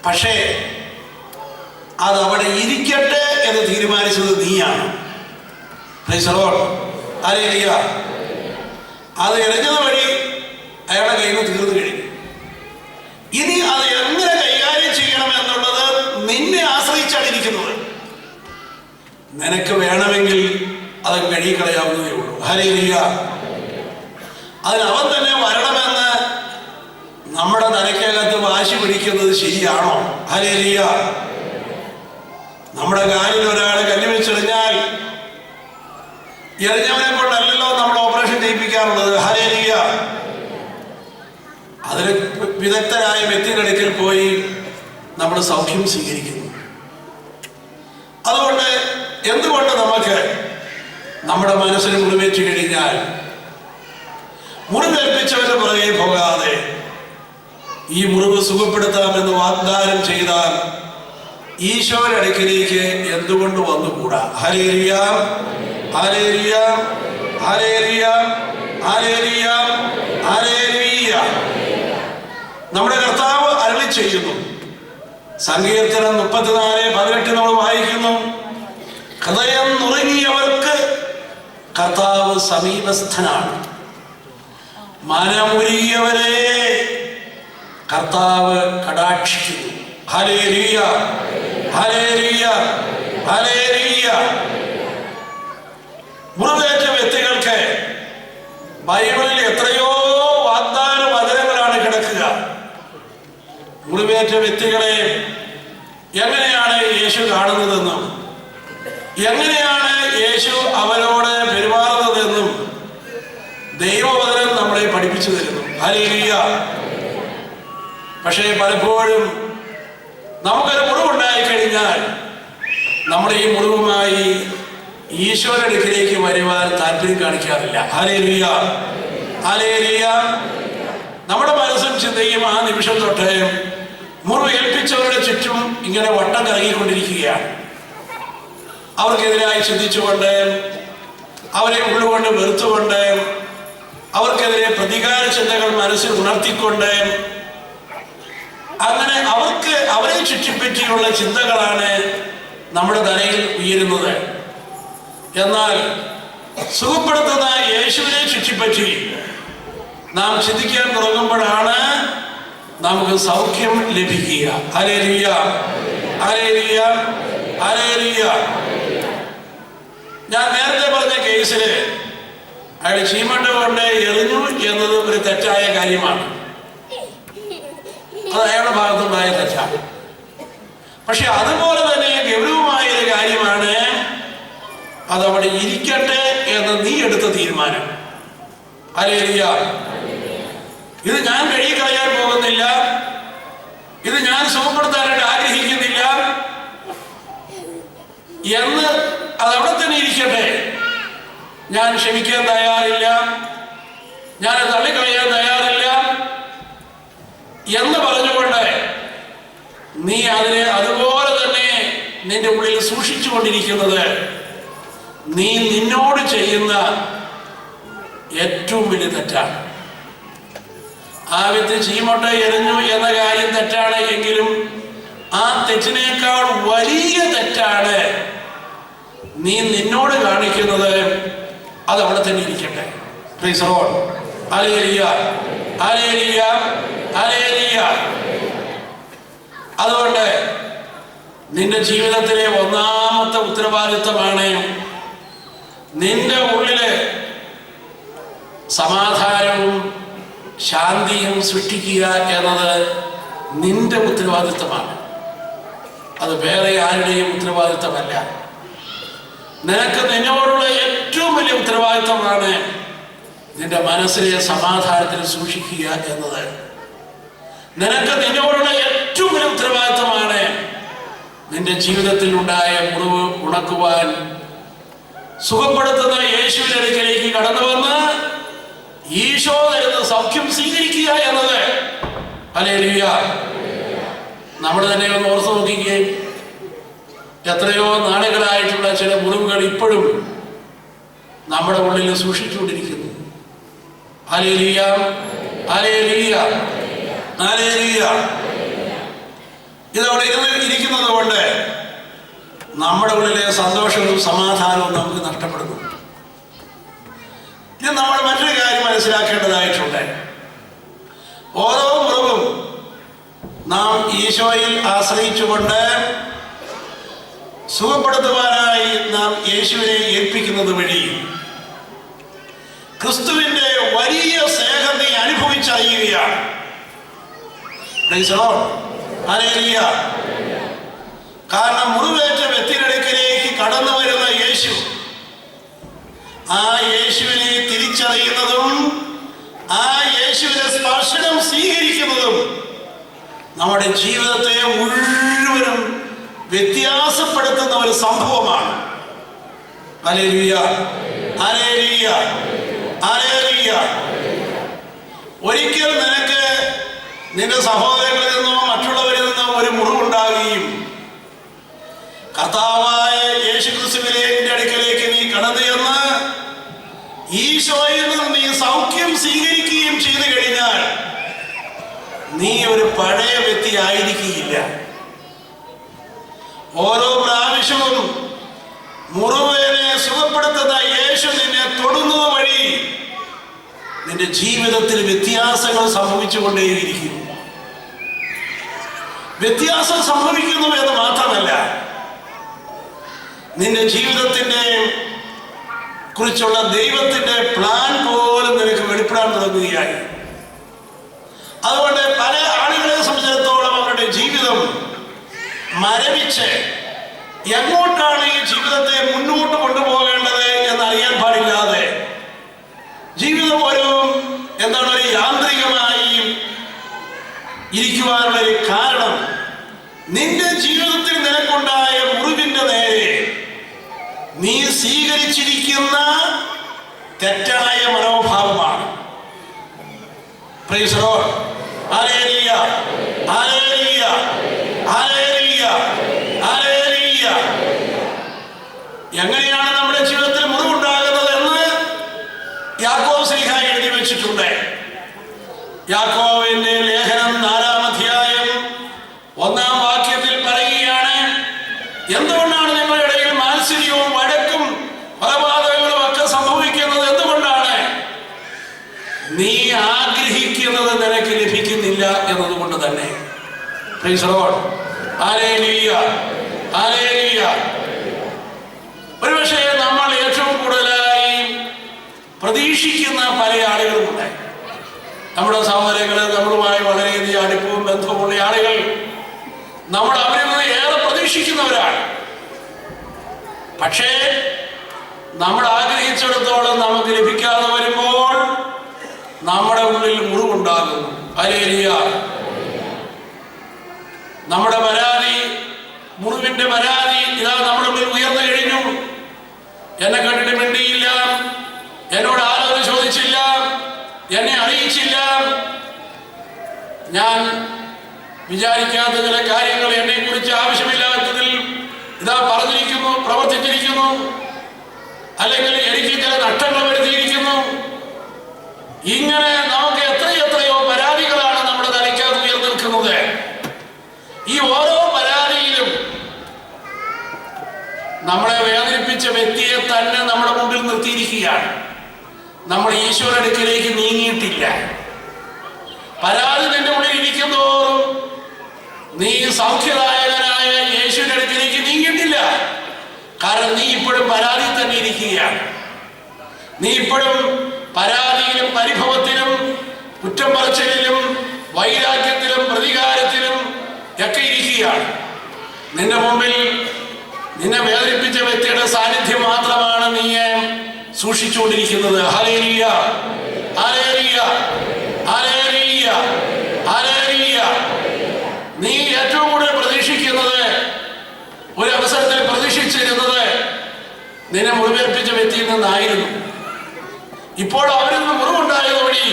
പക്ഷേ അത് അവിടെ ഇരിക്കട്ടെ എന്ന് തീരുമാനിച്ചത് നീയാണ്. Price the lord. ഹല്ലേലൂയ. അത് എറിഞ്ഞത് വഴി അയാളുടെ കയ്യിൽ നിന്ന് തീർന്നു കഴിഞ്ഞു. ഇനി അത് എങ്ങനെ കൈകാര്യം ചെയ്യണം എന്നുള്ളത് നിന്നെ ആശ്രയിച്ചാണ് ഇരിക്കുന്നത്. നിനക്ക് വേണമെങ്കിൽ അത് കഴുകിക്കളയാവുന്നതേ ഉള്ളൂ. ഹല്ലേലൂയ. അതിന് അവൻ തന്നെ വരണമെന്ന് നമ്മുടെ തലയ്ക്കകത്ത് വാശി പിടിക്കുന്നത് ശരിയാണോ? ഹല്ലേലൂയ. നമ്മുടെ കാലിൽ ഒരാൾ കല്ല് വെച്ചെറിഞ്ഞാൽ എറിഞ്ഞവനെ കൊണ്ടല്ലല്ലോ നമ്മൾ ഓപ്പറേഷൻ ചെയ്യിപ്പിക്കാറുള്ളത്. ഹല്ലേലൂയ. അതിന് വിദഗ്ധരായ വ്യക്തിയുടെ അടുക്കൽ പോയി നമ്മൾ സൗഖ്യം സ്വീകരിക്കുന്നു. അതുകൊണ്ട് എന്തുകൊണ്ട് നമുക്ക് നമ്മുടെ മനസ്സിന് മുറിവേറ്റ് കഴിഞ്ഞാൽ മുറിവേൽപ്പിച്ചവന്റെ പുറകെ പോകാതെ ഈ മുറിവ് സുഖപ്പെടുത്താമെന്ന് വാഗ്ദാനം ചെയ്താൽ ഈശോയുടെ അടുക്കിലേക്ക് എന്തുകൊണ്ട് വന്നുകൂടാ? Hallelujah. Hallelujah. Hallelujah. Hallelujah. Hallelujah. നമ്മുടെ കർത്താവ് അരുളി ചെയ്യുന്നു. സങ്കീർത്തനം 34:18 നമ്മൾ വായിക്കുന്നു, ഹൃദയം നുറുങ്ങിയവർക്ക് കർത്താവ് സമീപസ്ഥനാണ്, മനമുരുകിയവരെ കർത്താവ് കടാക്ഷിക്കുന്നു. ഹല്ലേലൂയ. ഹല്ലേലൂയ. ഹല്ലേലൂയ. മുറിവേറ്റ വ്യക്തികൾക്ക് ബൈബിളിൽ എത്രയോ വാഗ്ദാന വചനങ്ങളാണ് കിടക്കുക. മുറിവേറ്റ വ്യക്തികളെ എങ്ങനെയാണ് യേശു കാണുന്നതെന്നും എങ്ങനെയാണ് യേശു അവരോട് പെരുമാറുന്നതെന്നും ദൈവവചനം നമ്മളെ പഠിപ്പിച്ചു തരുന്നു. ഹല്ലേലൂയ. പക്ഷേ പലപ്പോഴും നമുക്കൊരു മുറിവുണ്ടായി കഴിഞ്ഞാൽ നമ്മൾ ഈ മുറിവുമായി ഈശോയുടെ അടുക്കിലേക്ക് വരുവാൻ താല്പര്യം കാണിക്കാറില്ല. ഹല്ലേലൂയ. ഹല്ലേലൂയ. നമ്മുടെ മനസ്സും ചിന്തയും ആ നിമിഷം തൊട്ട് മുറിവ് ഏൽപ്പിച്ചവരുടെ ചുറ്റും ഇങ്ങനെ വട്ടം കറങ്ങിക്കൊണ്ടിരിക്കുകയാണ്. അവർക്കെതിരായി ചിന്തിച്ചുകൊണ്ട്, അവരെ ഉള്ളുകൊണ്ട് വെറുത്തുകൊണ്ട്, അവർക്കെതിരെ പ്രതികാര ചിന്തകൾ മനസ്സിൽ ഉണർത്തിക്കൊണ്ട്, അങ്ങനെ അവരെ ചുറ്റിപ്പറ്റിയുള്ള ചിന്തകളാണ് നമ്മുടെ തലയിൽ ഉയരുന്നത്. എന്നാൽ സുഖപ്പെടുത്തുന്ന യേശുവിനെ ചുറ്റിപ്പറ്റി നാം ചിന്തിക്കാൻ തുടങ്ങുമ്പോഴാണ് നമുക്ക് സൗഖ്യം ലഭിക്കുക. ഹല്ലേലൂയ. ഹല്ലേലൂയ. ഹല്ലേലൂയ. ഞാൻ നേരത്തെ പറഞ്ഞ കേസില് അയാൾ ചീമണ്ട കൊണ്ട് എറിഞ്ഞു എന്നത് ഒരു തെറ്റായ കാര്യമാണ്. അത് അയാളുടെ ഭാഗത്തുണ്ടായ തെറ്റാണ്. പക്ഷെ അതുപോലെ തന്നെ ഗൗരവമായ ഒരു കാര്യമാണ് അതവിടെ ഇരിക്കട്ടെ എന്ന് നീ എടുത്ത തീരുമാനം. ഹല്ലേലൂയ. ഇത് ഞാൻ കഴുകിക്കളയാൻ പോകുന്നില്ല, ഇത് ഞാൻ സുഖപ്പെടുത്താനായിട്ട് ആഗ്രഹിക്കുന്നില്ല എന്ന് അതവിടെ തന്നെ ഇരിക്കട്ടെ. ഞാൻ ക്ഷമിക്കാൻ തയ്യാറില്ല, ഞാൻ തള്ളിക്കളയാൻ തയ്യാറില്ല എന്ന് പറഞ്ഞുകൊണ്ട് നീ അതിനെ അതുപോലെ തന്നെ നിന്റെ ഉള്ളിൽ സൂക്ഷിച്ചു കൊണ്ടിരിക്കുന്നത് നീ നിന്നോട് ചെയ്യുന്ന ഏറ്റവും വലിയ തെറ്റാണ്. ആ വിത്ത് ചീമൊട്ട എറിഞ്ഞു എന്ന കാര്യം തെറ്റാണ് എങ്കിലും ആ തെറ്റിനേക്കാൾ വലിയ തെറ്റാണ് നീ നിന്നോട് കാണിക്കുന്നത്. അത് അവിടെ തന്നെ ഇരിക്കട്ടെ. Price the lord. Hallelujah, hallelujah, hallelujah. അതുകൊണ്ട് നിന്റെ ജീവിതത്തിലെ ഒന്നാമത്തെ ഉത്തരവാദിത്വമാണ് നിന്റെ ഉള്ളില് സമാധാനവും ശാന്തിയും സൃഷ്ടിക്കുക എന്നത് നിന്റെ ഉത്തരവാദിത്വമാണ്. അത് വേറെ ആരുടെയും ഉത്തരവാദിത്വമല്ല. നിനക്ക് നിന്നോടുള്ള ഏറ്റവും വലിയ ഉത്തരവാദിത്വമാണ് നിന്റെ മനസ്സിലെ സമാധാനത്തിൽ സൂക്ഷിക്കുക എന്നത്. നിനക്ക് നിന്നോടുള്ള ഏറ്റവും വലിയ ഉത്തരവാദിത്വമാണ് നിന്റെ ജീവിതത്തിൽ ഉണ്ടായ മുറിവ് ഉണക്കുവാൻ സുഖപ്പെടുത്തുന്ന യേശുവിന്റെ അടുക്കലേക്ക് കടന്നു വന്ന് ഈശോ തരുന്ന സൗഖ്യം സ്വീകരിക്കുക എന്നത്. ഹല്ലേലൂയ. നമ്മൾ തന്നെ ഒന്ന് ഓർത്ത് നോക്കിക്കേ, എത്രയോ നാളുകളായിട്ടുള്ള ചില മുറിവുകൾ ഇപ്പോഴും നമ്മുടെ ഉള്ളിൽ സൂക്ഷിച്ചുകൊണ്ടിരിക്കുന്നു. Hallelujah, hallelujah, hallelujah. ഇതവിടെ ഇരിക്കുന്നത് കൊണ്ട് നമ്മുടെ ഉള്ളിലെ സന്തോഷവും സമാധാനവും നമുക്ക് നഷ്ടപ്പെടുന്നു. ഇത് നമ്മൾ മറ്റൊരു കാര്യം മനസ്സിലാക്കേണ്ടതായിട്ടുണ്ട്. ഓരോ മുറിവും നാം ഈശോയിൽ ആശ്രയിച്ചുകൊണ്ട് സുഖപ്പെടുത്തുവാനായി നാം യേശുവിനെ ഏൽപ്പിക്കുന്നത് വഴി ക്രിസ്തുവിന്റെ വലിയ സ്നേഹം നീ അനുഭവിച്ചറിയുകയാണ്. Praise the lord. ഹല്ലേലൂയ. കാരണം മുറിവേറ്റ വ്യക്തികളിലേക്ക് കടന്നു വരുന്ന യേശു, ആ യേശുവിനെ തിരിച്ചറിയുന്നതും ആ യേശുവിന്റെ സ്പർശനം സ്വീകരിക്കുന്നതും നമ്മുടെ ജീവിതത്തെ മുഴുവനും വ്യത്യാസപ്പെടുത്തുന്ന ഒരു സംഭവമാണ്. Hallelujah, hallelujah, hallelujah. ഒരിക്കൽ നിനക്ക് നിന്റെ സഹോദരങ്ങളിൽ നിന്നോ മറ്റുള്ളവരിൽ നിന്നോ ഒരു മുറിവുണ്ടാകുകയും കർത്താവായ യേശുക്രിസ്തുവിന്റെ അടുക്കലേക്ക് നീ കടന്നു ചെന്ന് ഈശോയിൽ നിന്ന് നീ സൗഖ്യം സ്വീകരിക്കുകയും ചെയ്തു കഴിഞ്ഞാൽ നീ ഒരു പഴയ വ്യക്തി ആയിരിക്കുകയില്ല. ഓരോ പ്രാവശ്യവും മുറിവിനെ സുഖപ്പെടുത്തുന്ന യേശു നിന്നെ തൊടുന്നത് വഴി നിന്റെ ജീവിതത്തിൽ വ്യത്യാസങ്ങൾ സംഭവിച്ചുകൊണ്ടേയിരിക്കും. വ്യത്യാസം സംഭവിക്കുന്നു എന്ന് മാത്രമല്ല, നിന്റെ ജീവിതത്തിന്റെ കുറിച്ചുള്ള ദൈവത്തിന്റെ പ്ലാൻ പോലും നിനക്ക് വെളിപ്പെടാൻ തുടങ്ങുകയായി. അതുകൊണ്ട് പല ആളുകളെ സംബന്ധിച്ചിടത്തോളം അവരുടെ ജീവിതം മരവിച്ച് എങ്ങോട്ടാണ് ഈ ജീവിതത്തെ മുന്നോട്ട് കൊണ്ടുപോകേണ്ടത് എന്നറിയാൻ പാടില്ലാതെ ജീവിതം ഒരു യാന്ത്രികമായി ഇരിക്കുവാനുള്ള ഒരു കാരണം നിന്റെ ജീവിതത്തിൽ നിനക്കുണ്ടായ മുറിവിന്റെ നേരെ നീ സ്വീകരിച്ചിരിക്കുന്ന തെറ്റായ മനോഭാവമാണ്. Price the lord. Hallelujah, hallelujah, hallelujah, hallelujah. എങ്ങനെയാണ് നമ്മുടെ ജീവിതത്തിൽ മുറിവുണ്ടാകുന്നത് എന്ന് യാക്കോബ് ശ്ലീഹ എഴുതി വെച്ചിട്ടുണ്ട്. യാക്കോബിന്റെ ലേഖനം 4-ാം അധ്യായം 1-ാം വാക്യത്തിൽ പറയുകയാണ്, എന്തുകൊണ്ടാണ് നിങ്ങളുടെ ഇടയിൽ മാത്സര്യവും വഴക്കും കൊലപാതകങ്ങളും ഒക്കെ സംഭവിക്കുന്നത്? എന്തുകൊണ്ടാണ്? നീ ആഗ്രഹിക്കുന്നത് നിനക്ക് ലഭിക്കുന്നില്ല എന്നതുകൊണ്ട് തന്നെ. Price the lord. Hallelujah, hallelujah. ഒരുപക്ഷേ നമ്മൾ ഏറ്റവും കൂടുതലായി പ്രതീക്ഷിക്കുന്ന പല ആളുകളുമുണ്ട്. നമ്മുടെ സഹോദരങ്ങള്, നമ്മളുമായി വളരെയധികം അടുപ്പവും ബന്ധവുമുള്ള ആളുകൾ നമ്മൾ അവരിൽ നിന്ന് ഏറെ പ്രതീക്ഷിക്കുന്നവരാണ്. പക്ഷേ നമ്മൾ ആഗ്രഹിച്ചിടത്തോളം നമുക്ക് ലഭിക്കാതെ വരുമ്പോൾ നമ്മുടെ ഉള്ളിൽ മുറിവുണ്ടാകുന്നു. ഹല്ലേലൂയ. നമ്മുടെ പരാതി, മുറിവിന്റെ പരാതി ഇതാ നമ്മുടെ മുന്നിൽ ഉയർന്നു കഴിഞ്ഞു. എന്നെ കണ്ടിട്ട് മിണ്ടിയില്ല, എന്നോട് ആലോചന ചോദിച്ചില്ല, എന്നെ അറിയിച്ചില്ല, ഞാൻ വിചാരിക്കാത്ത ചില കാര്യങ്ങൾ എന്നെ കുറിച്ച് ആവശ്യമില്ലാത്തതിൽ അല്ലെങ്കിൽ എനിക്ക് ചില നഷ്ടങ്ങൾ വരുത്തിയിരിക്കുന്നു. ഇങ്ങനെ നമുക്ക് എത്രയോ പരാതികളാണ് നമ്മുടെ തലയ്ക്കകത്ത് ഉയർന്നു നിൽക്കുന്നത്. ഈ ഓരോ പരാതിയിലും നമ്മളെ വേദനിപ്പിച്ച വ്യക്തിയെ തന്നെ നമ്മുടെ മുമ്പിൽ നിർത്തിയിരിക്കുകയാണ്. നമ്മൾ ഈശോയുടെ അടുക്കലേക്ക് നീങ്ങിയിട്ടില്ല. പരാതി നിന്റെ ഉള്ളിൽ ഇരിക്കുന്നതോറും നീ സൗഖ്യദായകനായ യേശുവിന്റെ അടുക്കലേക്ക് നീങ്ങിയിട്ടില്ല. കാരണം നീ ഇപ്പോഴും പരാതി തന്നെ ഇരിക്കുകയാണ്. നീ ഇപ്പോഴും പരാതിയിലും പരിഭവത്തിലും കുറ്റം പറച്ചിലും വൈരാഗ്യത്തിലും പ്രതികാരത്തിലും ഒക്കെ ഇരിക്കുകയാണ്. നിന്റെ മുമ്പിൽ നിന്നെ വേദനിപ്പിച്ച വ്യക്തിയുടെ സാന്നിധ്യം മാത്രമാണ് നീ സൂക്ഷിച്ചുകൊണ്ടിരിക്കുന്നത്. Hallelujah, hallelujah, hallelujah, hallelujah. നീ ഏറ്റവും കൂടുതൽ പ്രതീക്ഷിക്കുന്നത്, ഒരു അവസരത്തിൽ പ്രതീക്ഷിച്ചിരുന്നത് നിന്നെ മുറിവേൽപ്പിച്ച വ്യക്തിയിൽ നിന്നായിരുന്നു. ഇപ്പോൾ അവരിൽ നിന്ന് മുറിവുണ്ടായത് വഴി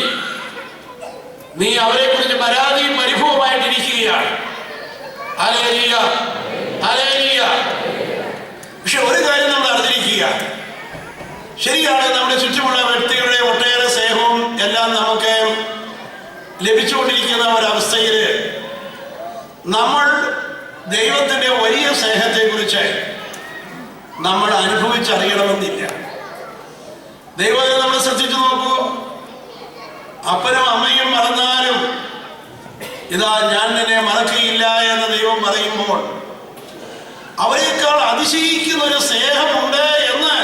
നീ അവരെ കുറിച്ച് പരാതിയും പരിഭവമായിട്ടിരിക്കുകയാണ്. Hallelujah, hallelujah. പക്ഷെ ഒരു കാര്യം നമ്മൾ അറിഞ്ഞിരിക്കുക, ശരിയാണ്, നമ്മുടെ ചുറ്റുമുള്ള വ്യക്തികളുടെ ഒട്ടേറെ സ്നേഹവും എല്ലാം നമുക്ക് ലഭിച്ചുകൊണ്ടിരിക്കുന്ന ഒരവസ്ഥയിൽ നമ്മൾ ദൈവത്തിന്റെ വലിയ സ്നേഹത്തെക്കുറിച്ച് നമ്മൾ അനുഭവിച്ചറിയണമെന്നില്ല. ദൈവത്തെ നമ്മൾ ശ്രദ്ധിച്ചു നോക്കൂ. അപ്പനും അമ്മയും മറന്നാലും ഇതാ ഞാൻ നിന്നെ മറക്കുകയില്ല എന്ന് ദൈവം പറയുമ്പോൾ അവരെക്കാൾ അതിശയിക്കുന്ന ഒരു സ്നേഹമുണ്ട് എന്ന്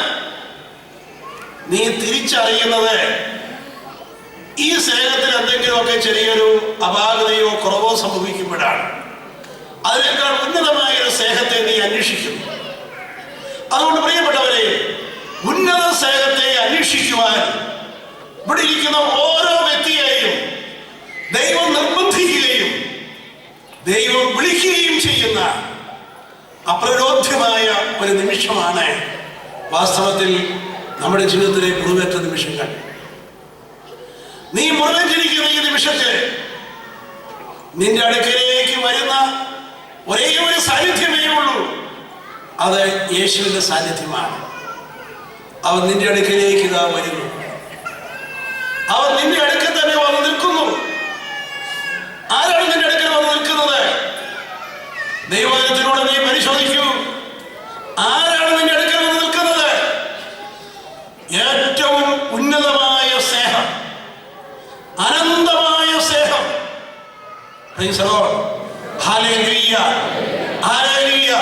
നീ തിരിച്ചറിയുന്നത് ഈ സ്നേഹത്തിൽ എന്തെങ്കിലുമൊക്കെ ചെറിയൊരു അപാകതയോ കുറവോ സംഭവിക്കുമ്പോഴാണ്. അതിനേക്കാൾ ഉന്നതമായ ഒരു സ്നേഹത്തെ നീ അന്വേഷിക്കുന്നു. അതുകൊണ്ട് പ്രിയപ്പെട്ടവരെ, ഉന്നത സ്നേഹത്തെ അന്വേഷിക്കുവാൻ ഇവിടെ ഇരിക്കുന്ന ഓരോ വ്യക്തിയെയും ദൈവം നിർബന്ധിക്കുകയും ദൈവം വിളിക്കുകയും ചെയ്യുന്ന അപ്രരോധ്യമായ ഒരു നിമിഷമാണ് വാസ്തവത്തിൽ നമ്മുടെ ജീവിതത്തിലെ മുറിവേറ്റ നിമിഷങ്ങൾ. നീ മുറിവേറ്റിരിക്കുന്ന ഈ നിമിഷത്തിൽ നിന്റെ അടുക്കലേക്ക് വരുന്ന ഒരേ ഒരു സാന്നിധ്യമേ ഉള്ളൂ. അത് യേശുവിന്റെ സാന്നിധ്യമാണ്. അവൻ നിന്റെ അടുക്കലേക്ക് ഇതാ വരുന്നു. അവൻ നിന്റെ അടുക്കൽ തന്നെ വന്ന് നിൽക്കുന്നു. ആരാണ് നിന്റെ അടുക്കൽ വന്ന് നിൽക്കുന്നത്? ദൈവവചനത്തിലൂടെ നീ പരിശോധിക്കൂ. ആരാണ് നിന്റെ അടുക്കൽ വന്ന് നിൽക്കുന്നത്? ഏറ്റവും ഉന്നതമായ സ്നേഹം, അനന്തമായ സ്നേഹം. Price the lord. Hallelujah, hallelujah,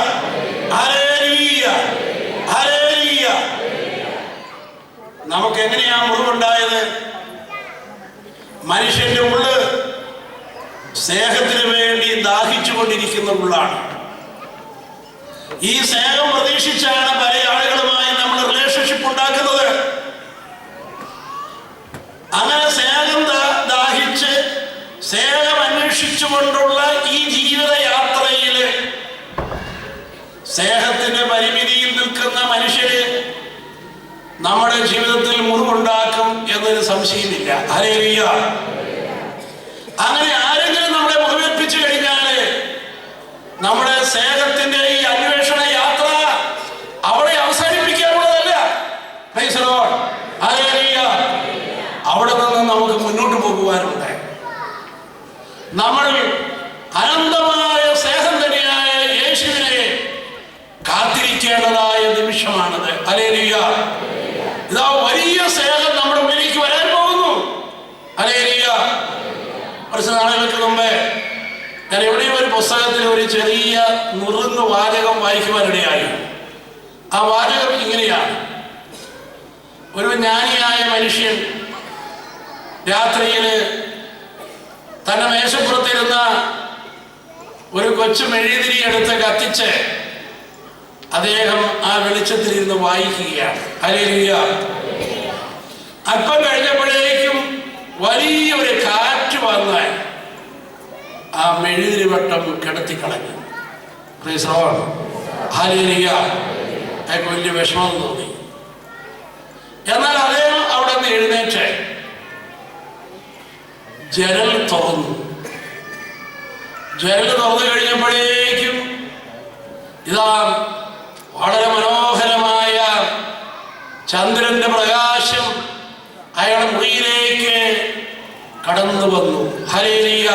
hallelujah, hallelujah. നമുക്ക് എങ്ങനെയാ മുറിവുണ്ടായത്? മനുഷ്യന്റെ ഉള്ള് സ്നേഹത്തിന് വേണ്ടി ദാഹിച്ചുകൊണ്ടിരിക്കുന്ന ഉള്ളാണ്. ഈ സ്നേഹം പ്രതീക്ഷിച്ചാണ് പല ആളുകളുമായി നമ്മൾ റിലേഷൻഷിപ്പ് ഉണ്ടാക്കുന്നത്. അങ്ങനെ സ്നേഹം ദാഹിച്ച് സ്നേഹം അന്വേഷിച്ചുകൊണ്ടുള്ള ഈ ജീവിതയാത്രയിൽ സ്നേഹത്തിന്റെ പരിമിതിയിൽ നിൽക്കുന്ന മനുഷ്യര് നമ്മുടെ ജീവിതത്തിൽ മുറിവുണ്ടാക്കും എന്നൊരു സംശയമില്ല. ഹല്ലേലൂയ. അങ്ങനെ ആരെങ്കിലും നമ്മളെ മുറിവേൽപ്പിച്ചു കഴിഞ്ഞാല് നമ്മുടെ സ്നേഹത്തിന്റെ ഈ അന്വേഷണ യാത്ര അവിടെ അവസാനിപ്പിക്കാനുള്ളതല്ല. Praise the lord. ഹല്ലേലൂയ. അവിടെ നിന്ന് നമുക്ക് മുന്നോട്ട് പോകുവാനുണ്ട്. നമ്മൾ അനന്തമായ സ്നേഹം തന്നെയായ യേശുവിനെ കാത്തിരിക്കേണ്ടതായ നിമിഷമാണത്. ഹല്ലേലൂയ. ഇതാ വലിയ സ്നേഹം നമ്മുടെ ഉള്ളിലേക്ക് വരാൻ പോകുന്നു. ഹല്ലേലൂയ. കുറച്ച് നാളുകൾക്ക് മുമ്പേ ഞാൻ എവിടെയും ഒരു പുസ്തകത്തിൽ ഒരു ചെറിയ നുറുങ്ങ് വാചകം വായിക്കുവാനിടയായി. ആ വാചകം ഇങ്ങനെയാണ്: ഒരു ജ്ഞാനിയായ മനുഷ്യൻ രാത്രിയിൽ തന്റെ മേശപ്പുറത്തിരുന്ന ഒരു കൊച്ചു മെഴുകുതിരി എടുത്ത് കത്തിച്ച് അദ്ദേഹം ആ വെളിച്ചത്തിലിരുന്ന് വായിക്കുകയാണ്. ഹല്ലേലൂയ. അല്പം കഴിഞ്ഞപ്പോഴേക്കും വലിയൊരു കാറ്റ് വന്ന് ആ മെഴുകുതിരി വട്ടം കിടത്തിക്കളഞ്ഞു. Praise the lord. ഹല്ലേലൂയ. അയാൾക്ക് വലിയ വിഷമം തോന്നി. എന്നാൽ അദ്ദേഹം അവിടെ നിന്ന് എഴുന്നേറ്റ് ജനൽ തുറന്നു. ജനൽ തുറന്നു ചന്ദ്രന്റെ പ്രകാശം അയാളുടെ മുറിയിലേക്ക് കടന്നു വന്നു. ഹല്ലേലൂയ.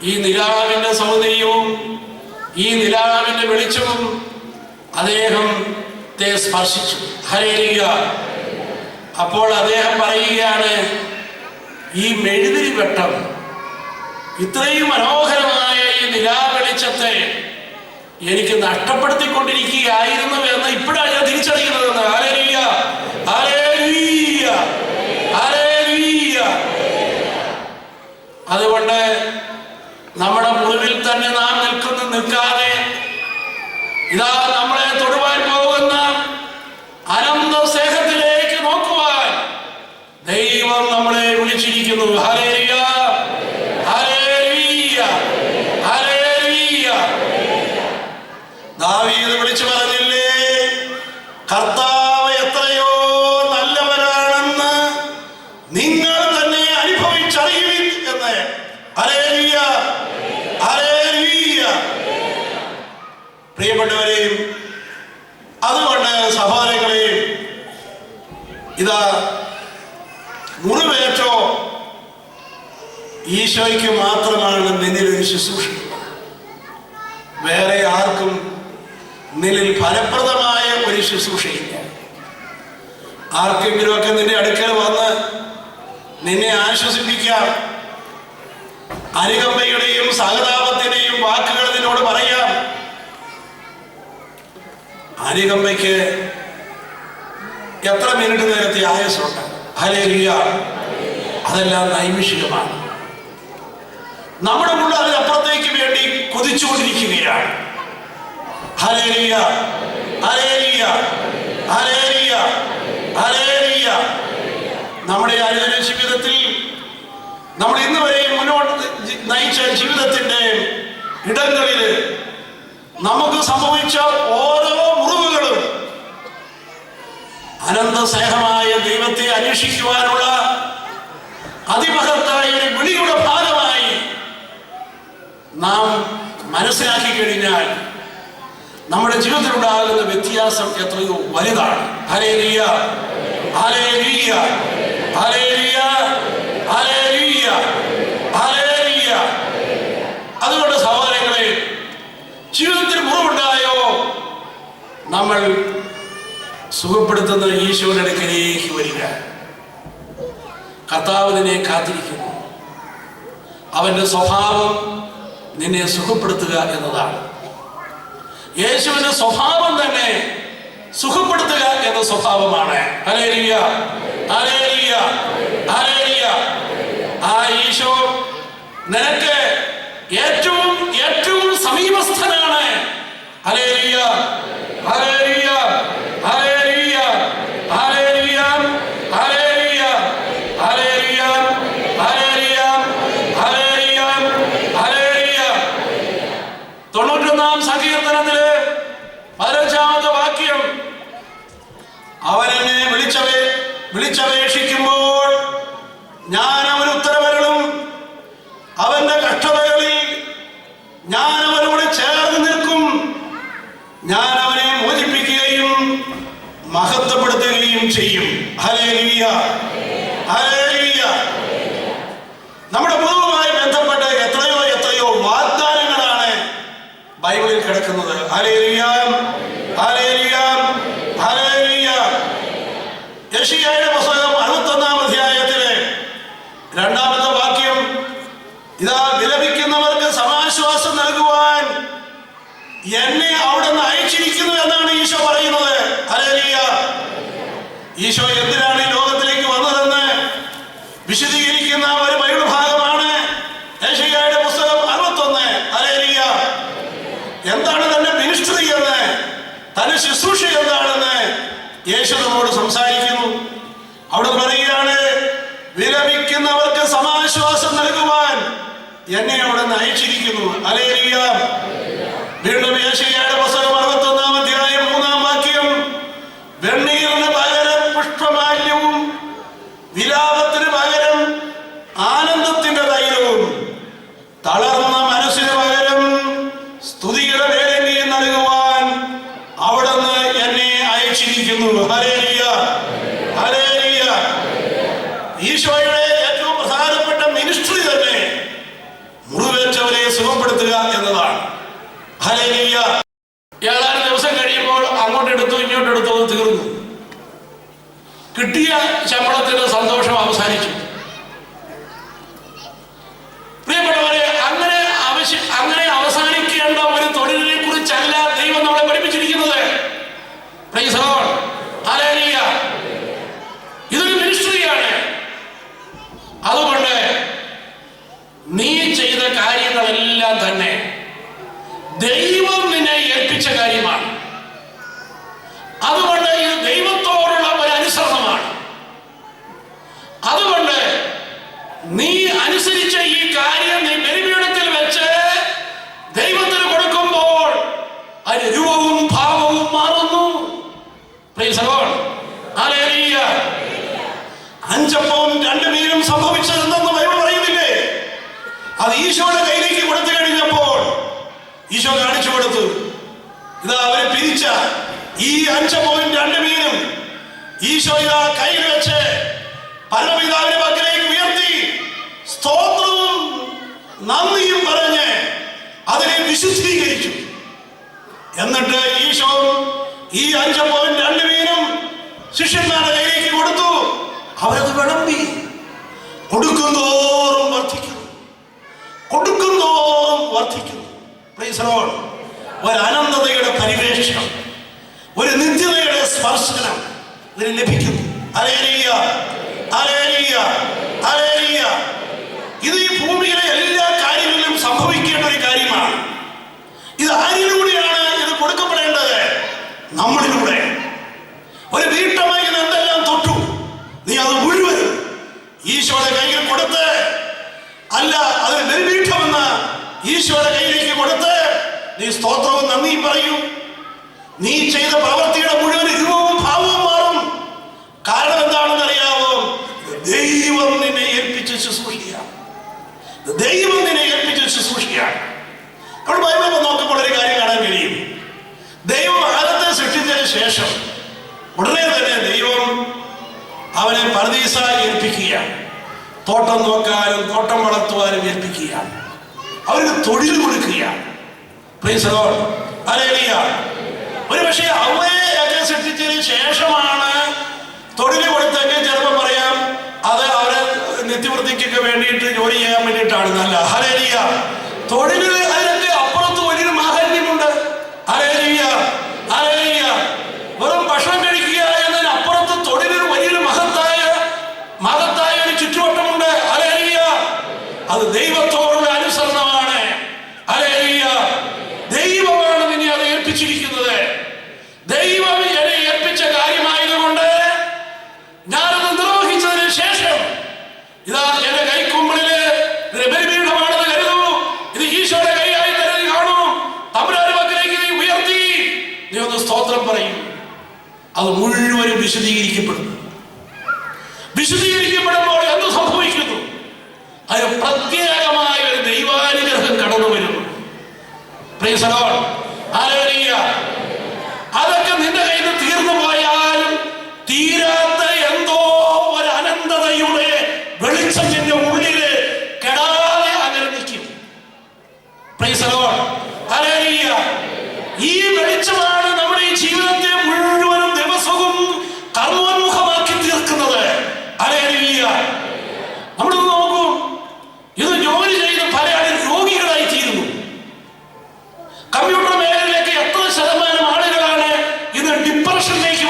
ഈ നിലാവിന്റെ സൗന്ദര്യവും ഈ നിലാവിന്റെ വെളിച്ചവും അദ്ദേഹത്തെ സ്പർശിച്ചു. ഹല്ലേലൂയ. അപ്പോൾ അദ്ദേഹം പറയുകയാണ്, ഈ മെഴുതിരി വെട്ടം, ഇത്രയും മനോഹരമായ ഈ നിലാവെളിച്ചത്തെ എനിക്ക് നഷ്ടപ്പെടുത്തിക്കൊണ്ടിരിക്കുകയായിരുന്നു എന്ന് ഇപ്പോഴാണ് ഞാൻ തിരിച്ചറിയുന്നതെന്ന്. Hallelujah, hallelujah, hallelujah. അതുകൊണ്ട് നമ്മുടെ മുറിവിൽ തന്നെ നാം നിൽക്കാതെ ഇതാ നമ്മളെ തൊടുവാൻ പോകുന്ന അനന്ത സ്നേഹത്തിലേക്ക് നോക്കുവാൻ ദൈവം നമ്മളെ വിളിച്ചിരിക്കുന്നു. Hallelujah, hallelujah, hallelujah. ദാവീദ് വിളിച്ചു പറഞ്ഞില്ലേ, കർത്താവ് എത്രയോ നല്ലവനാണെന്ന് നിങ്ങൾ തന്നെ അനുഭവിച്ചറിയുവിൻ എന്ന്. Hallelujah, hallelujah. പ്രിയപ്പെട്ടവരെയും അതുകൊണ്ട് സഹോദരങ്ങളെയും, ഇതാ മുറിവേറ്റോ ഈശോയ്ക്ക് മാത്രമാണ് നിന്നിലൊരു ശുശ്രൂഷ. വേറെ ആർക്കും നിന്നിൽ ഫലപ്രദമായ ഒരു ശുശ്രൂഷയില്ല. ആർക്കെങ്കിലുമൊക്കെ നിന്റെ അടുക്കൽ വന്ന് നിന്നെ ആശ്വസിപ്പിക്കാം, അനുകമ്പയുടെയും സഹതാപത്തിന്റെയും വാക്കുകൾ നിന്നോട് പറയാം. അനുകമ്പയ്ക്ക് എത്ര മിനിറ്റ് നേരത്തെ ആയുസ്സുണ്ട്. ഹല്ലേലൂയ. അതെല്ലാം നൈമിഷികമാണ്. നമ്മുടെ ഉള്ള അതിനപ്പുറത്തേക്ക് വേണ്ടി കൊതിച്ചുകൊണ്ടിരിക്കുകയാണ്. Hallelujah, hallelujah, hallelujah, hallelujah. നമ്മുടെ അനുദിന ജീവിതത്തിൽ നമ്മൾ ഇന്ന് വരെയും മുന്നോട്ട് നയിച്ച ജീവിതത്തിന്റെ ഇടങ്ങളിൽ നമുക്ക് സംഭവിച്ച ഓരോ മുറിവുകളും അനന്ത സ്നേഹമായ ദൈവത്തെ അന്വേഷിക്കുവാനുള്ള അതിമഹത്തായ ഒരു വിളിയുടെ ഭാഗമായി നാം മനസ്സിലാക്കി കഴിഞ്ഞാൽ നമ്മുടെ ജീവിതത്തിലുണ്ടാകുന്ന വ്യത്യാസം എത്രയോ വലുതാണ്. Hallelujah, hallelujah, hallelujah, hallelujah, hallelujah. അതുകൊണ്ട് സഹോദരങ്ങളെ, ജീവിതത്തിൽ മുറിവുണ്ടായോ നമ്മൾ സുഖപ്പെടുത്തുന്ന ഈശോയുടെ അടുക്കലേക്ക് വരിക. കർത്താവ് നിന്നെ കാത്തിരിക്കുന്നു. അവന്റെ സ്വഭാവം നിന്നെ സുഖപ്പെടുത്തുക എന്നതാണ്. യേശുവിന്റെ സ്വഭാവം തന്നെ സുഖപ്പെടുത്തുക എന്ന സ്വഭാവമാണ്. Hallelujah, hallelujah, hallelujah. ആ ഈശോ നിനക്ക് ഏറ്റവും ഏറ്റവും സമീപസ്ഥനാണ്. Hallelujah, hallelujah, hallelujah, hallelujah, hallelujah, hallelujah, hallelujah, hallelujah, hallelujah. 91-ാം സങ്കീർത്തനത്തിലെ 15-ാമത്തെ വാക്യം, അവൻ എന്നെ വിളിച്ചപേക്ഷിക്കുമ്പോൾ ഞാൻ അവന് ഉത്തരമരുളും. അവന്റെ കഷ്ടതകളിൽ ഞാൻ അവനോട് ചേർന്ന് നിൽക്കും. ഞാൻ അവനെ മോചിപ്പിക്കുകയും മഹത്വപ്പെടുത്തുകയും ചെയ്യും. Hallelujah, hallelujah. നമ്മുടെ മുറിവുമായി ബന്ധപ്പെട്ട് എത്രയോ എത്രയോ വാഗ്ദാനങ്ങളാണ് ബൈബിളിൽ കിടക്കുന്നത്. Hallelujah, hallelujah, hallelujah. യെശയ്യായുടെ പുസ്തകം 61-ാം അധ്യായത്തിലെ 2-ാമത്തെ വാക്യം, ഇതാ വിലപിക്കുന്നവർക്ക് സമാശ്വാസം നൽകുവാൻ എന്നെ അവിടെ നിന്ന് അയച്ചിരിക്കുന്നു എന്നാണ് ഈശോ പറയുന്നത്. ഹല്ലേലൂയ. ഈശോ എന്തിനാണ് ഈ ലോകത്തിലേക്ക് വന്നതെന്ന് വിശദീകരിക്കുന്ന ഒരു ബൈബിൾ ഭാഗമാണ് യെശയ്യായുടെ പുസ്തകം 61. ഹല്ലേലൂയ. എന്താണ് തന്റെ മിനിസ്ട്രി എന്ന്, തന്റെ ശുശ്രൂഷ എന്താണെന്ന് യേശു നമ്മോട് സംസാരിക്കുന്നു. അവിടെ പറയുകയാണ്, വിലപിക്കുന്നവർക്ക് സമാശ്വാസം നൽകുവാൻ എന്നെ അവിടെ നിന്ന് അയച്ചിരിക്കുന്നു. ഹല്ലേലൂയ. വീണ്ടും യെശയ്യായുടെ പുസ്തകം 61-ാം അധ്യായം 3-ാം വാക്യം, വെണ്ണീറിന് പകരം പുഷ്പമാല്യവും വിലാപത്തിന് പകരം ആനന്ദത്തിന്റെ തൈലവും തളർന്ന മനസ്സിന് പകരം സ്തുതിയുടെ വേലങ്ങിയും നൽകുവാൻ അവിടുന്ന് എന്നെ അയച്ചിരിക്കുന്നു. ഹല്ലേലൂയ. അങ്ങോട്ടെടുത്തു തീർന്നു. കിട്ടിയ ശമ്പളത്തിന്റെ സന്തോഷം അവസാനിച്ചു. പ്രിയപ്പെട്ടവരെ, അങ്ങനെ അവസാനിക്കേണ്ട ഒരു തൊഴിലിനെ കുറിച്ചല്ല ദൈവം നമ്മളെ പഠിപ്പിച്ചിരിക്കുന്നത്. Praise the lord, hallelujah. ഇതൊരു മിനിസ്ട്രിയാണ്. അതുകൊണ്ട് നീ ചെയ്ത കാര്യങ്ങളെല്ലാം തന്നെ ദൈവം നിന്നെ ഏൽപ്പിച്ച കാര്യമാണ്. അതുകൊണ്ട് ഇത് ദൈവത്തോടുള്ള ഒരു അനുസരണമാണ്. അതുകൊണ്ട് നീ അനുസരിച്ച ഈ കാര്യം നീ ബലിപീഠത്തിൽ വെച്ച് ദൈവത്തിന് കൊടുക്കുമ്പോൾ അതിന് രൂപവും ഭാവവും മാറുന്നു. Price the lord, hallelujah. 5 അപ്പവും 2 മീനും സംഭവിച്ചതെന്ന് ബൈബിൾ പറയുന്നില്ലേ? അത് ഈശോയുടെ കയ്യിലേക്ക് കൊടുത്തു കഴിഞ്ഞപ്പോൾ ഈശോ കാണിച്ചു കൊടുത്തു, ഇതാ അവരെ പിരിച്ച ഈ 5 അപ്പവും 2 മീനും ഈശോ ഇതാ കയ്യിൽ വെച്ച് പരമപിതാവിന്റെ പക്കലേക്ക് ഉയർത്തി സ്തോത്രവും നന്ദിയും പറഞ്ഞ് അതിനെ വിശുദ്ധീകരിച്ചു. എന്നിട്ട് ഈശോ ഈ 5 അപ്പവും 2 മീനും ശിഷ്യന്മാരുടെ കയ്യിലേക്ക് കൊടുത്തു. അവരത് വിളമ്പി. കൊടുക്കുന്തോറും വർദ്ധിക്കുന്നു. Price the Lord. ഒരു അനന്തതയുടെ പരിവേഷണം, ഒരു നിത്യതയുടെ സ്പർശനം ഇതിന് ലഭിക്കുന്നു. Hallelujah, hallelujah, hallelujah. ഇത് ഈ ഭൂമിയിലെ എല്ലാ കാര്യങ്ങളിലും സംഭവിക്കേണ്ട ഒരു കാര്യമാണ്. ഇത് ആരിലൂടെയാണ് ഇത് കൊടുക്കപ്പെടേണ്ടത്? നമ്മളിലൂടെ. ഒരു വീട്ടമായി എന്തെല്ലാം തൊട്ടു, നീ അത് മുഴുവൻ ഈശോയുടെ കയ്യിൽ കൊടുത്ത്, അല്ല അതിന് ബലിപീഠമെന്ന് ഈശോയുടെ കയ്യിലേക്ക് കൊടുത്ത് നീ സ്തോത്രവും നന്ദിയും പറയൂ. നീ ചെയ്ത പ്രവൃത്തിയുടെ മുഴുവൻ രൂപവും ഭാവവും മാറും. കാരണം എന്താണെന്ന് അറിയാവോ? ദൈവം നിന്നെ ഏൽപ്പിച്ച ശുശ്രൂഷയാണ്. ദൈവം നിന്നെ ഏൽപ്പിച്ച ശുശ്രൂഷയാണ്. നമ്മൾ ബൈബിളിൽ നോക്കുമ്പോൾ ഒരു കാര്യം കാണാൻ കഴിയും. ദൈവം ആദത്തെ സൃഷ്ടിച്ചതിന് ശേഷം ഉടനെ തന്നെ ദൈവം അവനെ പർദീസ ഏൽപ്പിക്കുകയാണ്. തോട്ടം നോക്കാനും തോട്ടം വളർത്തുവാനും ഏൽപ്പിക്കുകയാണ്. അവർക്ക് തൊഴിൽ കൊടുക്കുകയാണ്. Price the lord, hallelujah. ഒരു പക്ഷേ അവയെയൊക്കെ സൃഷ്ടിച്ചതിന് ശേഷമാണ് തൊഴിൽ കൊടുത്തെങ്കിൽ ചിലപ്പോൾ പറയാം അത് അവരെ നിത്യവൃത്തിക്കൊക്കെ വേണ്ടിയിട്ട് ജോലി ചെയ്യാൻ വേണ്ടിയിട്ടാണ്. നല്ല ഹല്ലേലൂയ. തൊഴിലിൽ അതിനൊക്കെ അപ്പുറത്ത് വലിയൊരു മാഹാത്മ്യമുണ്ട്. Hallelujah, hallelujah. വെറും ഭക്ഷണം കഴിക്കുക എന്നതിനപ്പുറത്ത് തൊഴിലിൽ വലിയൊരു മഹത്തായ ഒരു ചുറ്റുവട്ടമുണ്ട്. ഹല്ലേലൂയ. അത് ദൈവത്തോടുള്ള അനുസരണമാണ്. ഹല്ലേലൂയ. ദൈവമാണ് നിന്നെ അത് ഏൽപ്പിച്ചിരിക്കുന്നത്. ദൈവം എന്നെ ഏൽപ്പിച്ച കാര്യമായതുകൊണ്ട് ഞാനത് നിർവഹിച്ചതിന് ശേഷം ഇതാ എന്റെ കൈക്കുമ്പിളില് ബലിപീഠമാണെന്ന് കരുതൂ. ഇത് ഈശോയുടെ കൈയായി തന്നെ കാണൂ. തമ്പുരാന്റെ പക്കലേക്ക് നീ ഉയർത്തി നീ ഒന്ന് സ്തോത്രം പറയും. അത് മുഴുവനും വിശുദ്ധീകരിക്കപ്പെടുമ്പോൾ എന്ത് സംഭവിക്കുന്നു? അതിന് പ്രത്യേകമായ ഒരു ദൈവാനുഗ്രഹം കടന്നു വരുന്നു. Price the lord, hallelujah. അതൊക്കെ നിന്റെ കയ്യിൽ നിന്ന് തീർന്നു പോയാലും തീരാത്ത എന്തോ ഒരു അനന്തതയുടെ വെളിച്ചം നിന്റെ ഉള്ളില് കെടാതെ അങ്ങനെ നിൽക്കും. Price the lord, hallelujah. ഈ വെളിച്ചമാണ് നമ്മുടെ ഈ ജീവിതത്തെ മുഴുവനും ദിവസവും കർമ്മോന്മുഖമാക്കി തീർക്കുന്നത്. ഹല്ലേലൂയ. നമ്മൾ നോക്കൂ, ഇത് ജോലി ചെയ്ത് പല ആളുകൾ രോഗികളായി തീരുന്നു. കമ്പ്യൂട്ടർ മേഖലയിലേക്ക് എത്ര ശതമാനം ആളുകളാണ് ഇത് ഡിപ്രഷനിലേക്ക്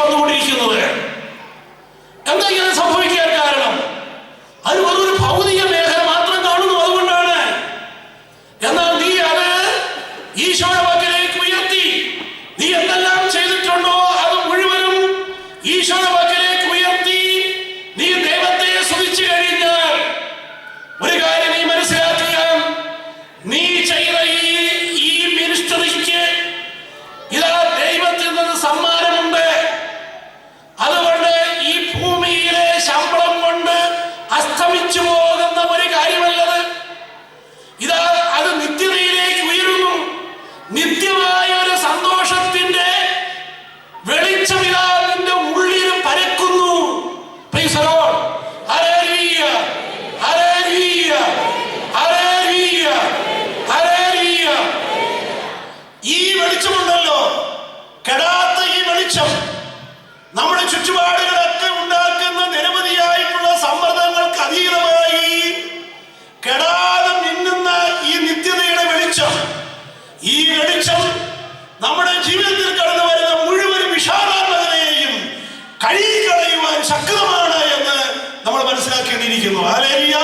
ചുറ്റുപാടുകളൊക്കെ ഉണ്ടാക്കുന്ന നിരവധിയായിട്ടുള്ള സമ്മർദ്ദങ്ങൾക്ക് അതീതമായി കെടാതെ മിന്നുന്ന ഈ നിത്യതയുടെ വെളിച്ചം, ഈ വെളിച്ചം നമ്മുടെ ജീവിതത്തിൽ കടന്നു വരുന്ന മുഴുവൻ വിഷാദാത്മകതയെയും കഴുകിക്കളയുവാൻ ശക്തമാണ് എന്ന് നമ്മൾ മനസ്സിലാക്കേണ്ടിയിരിക്കുന്നു. Hallelujah,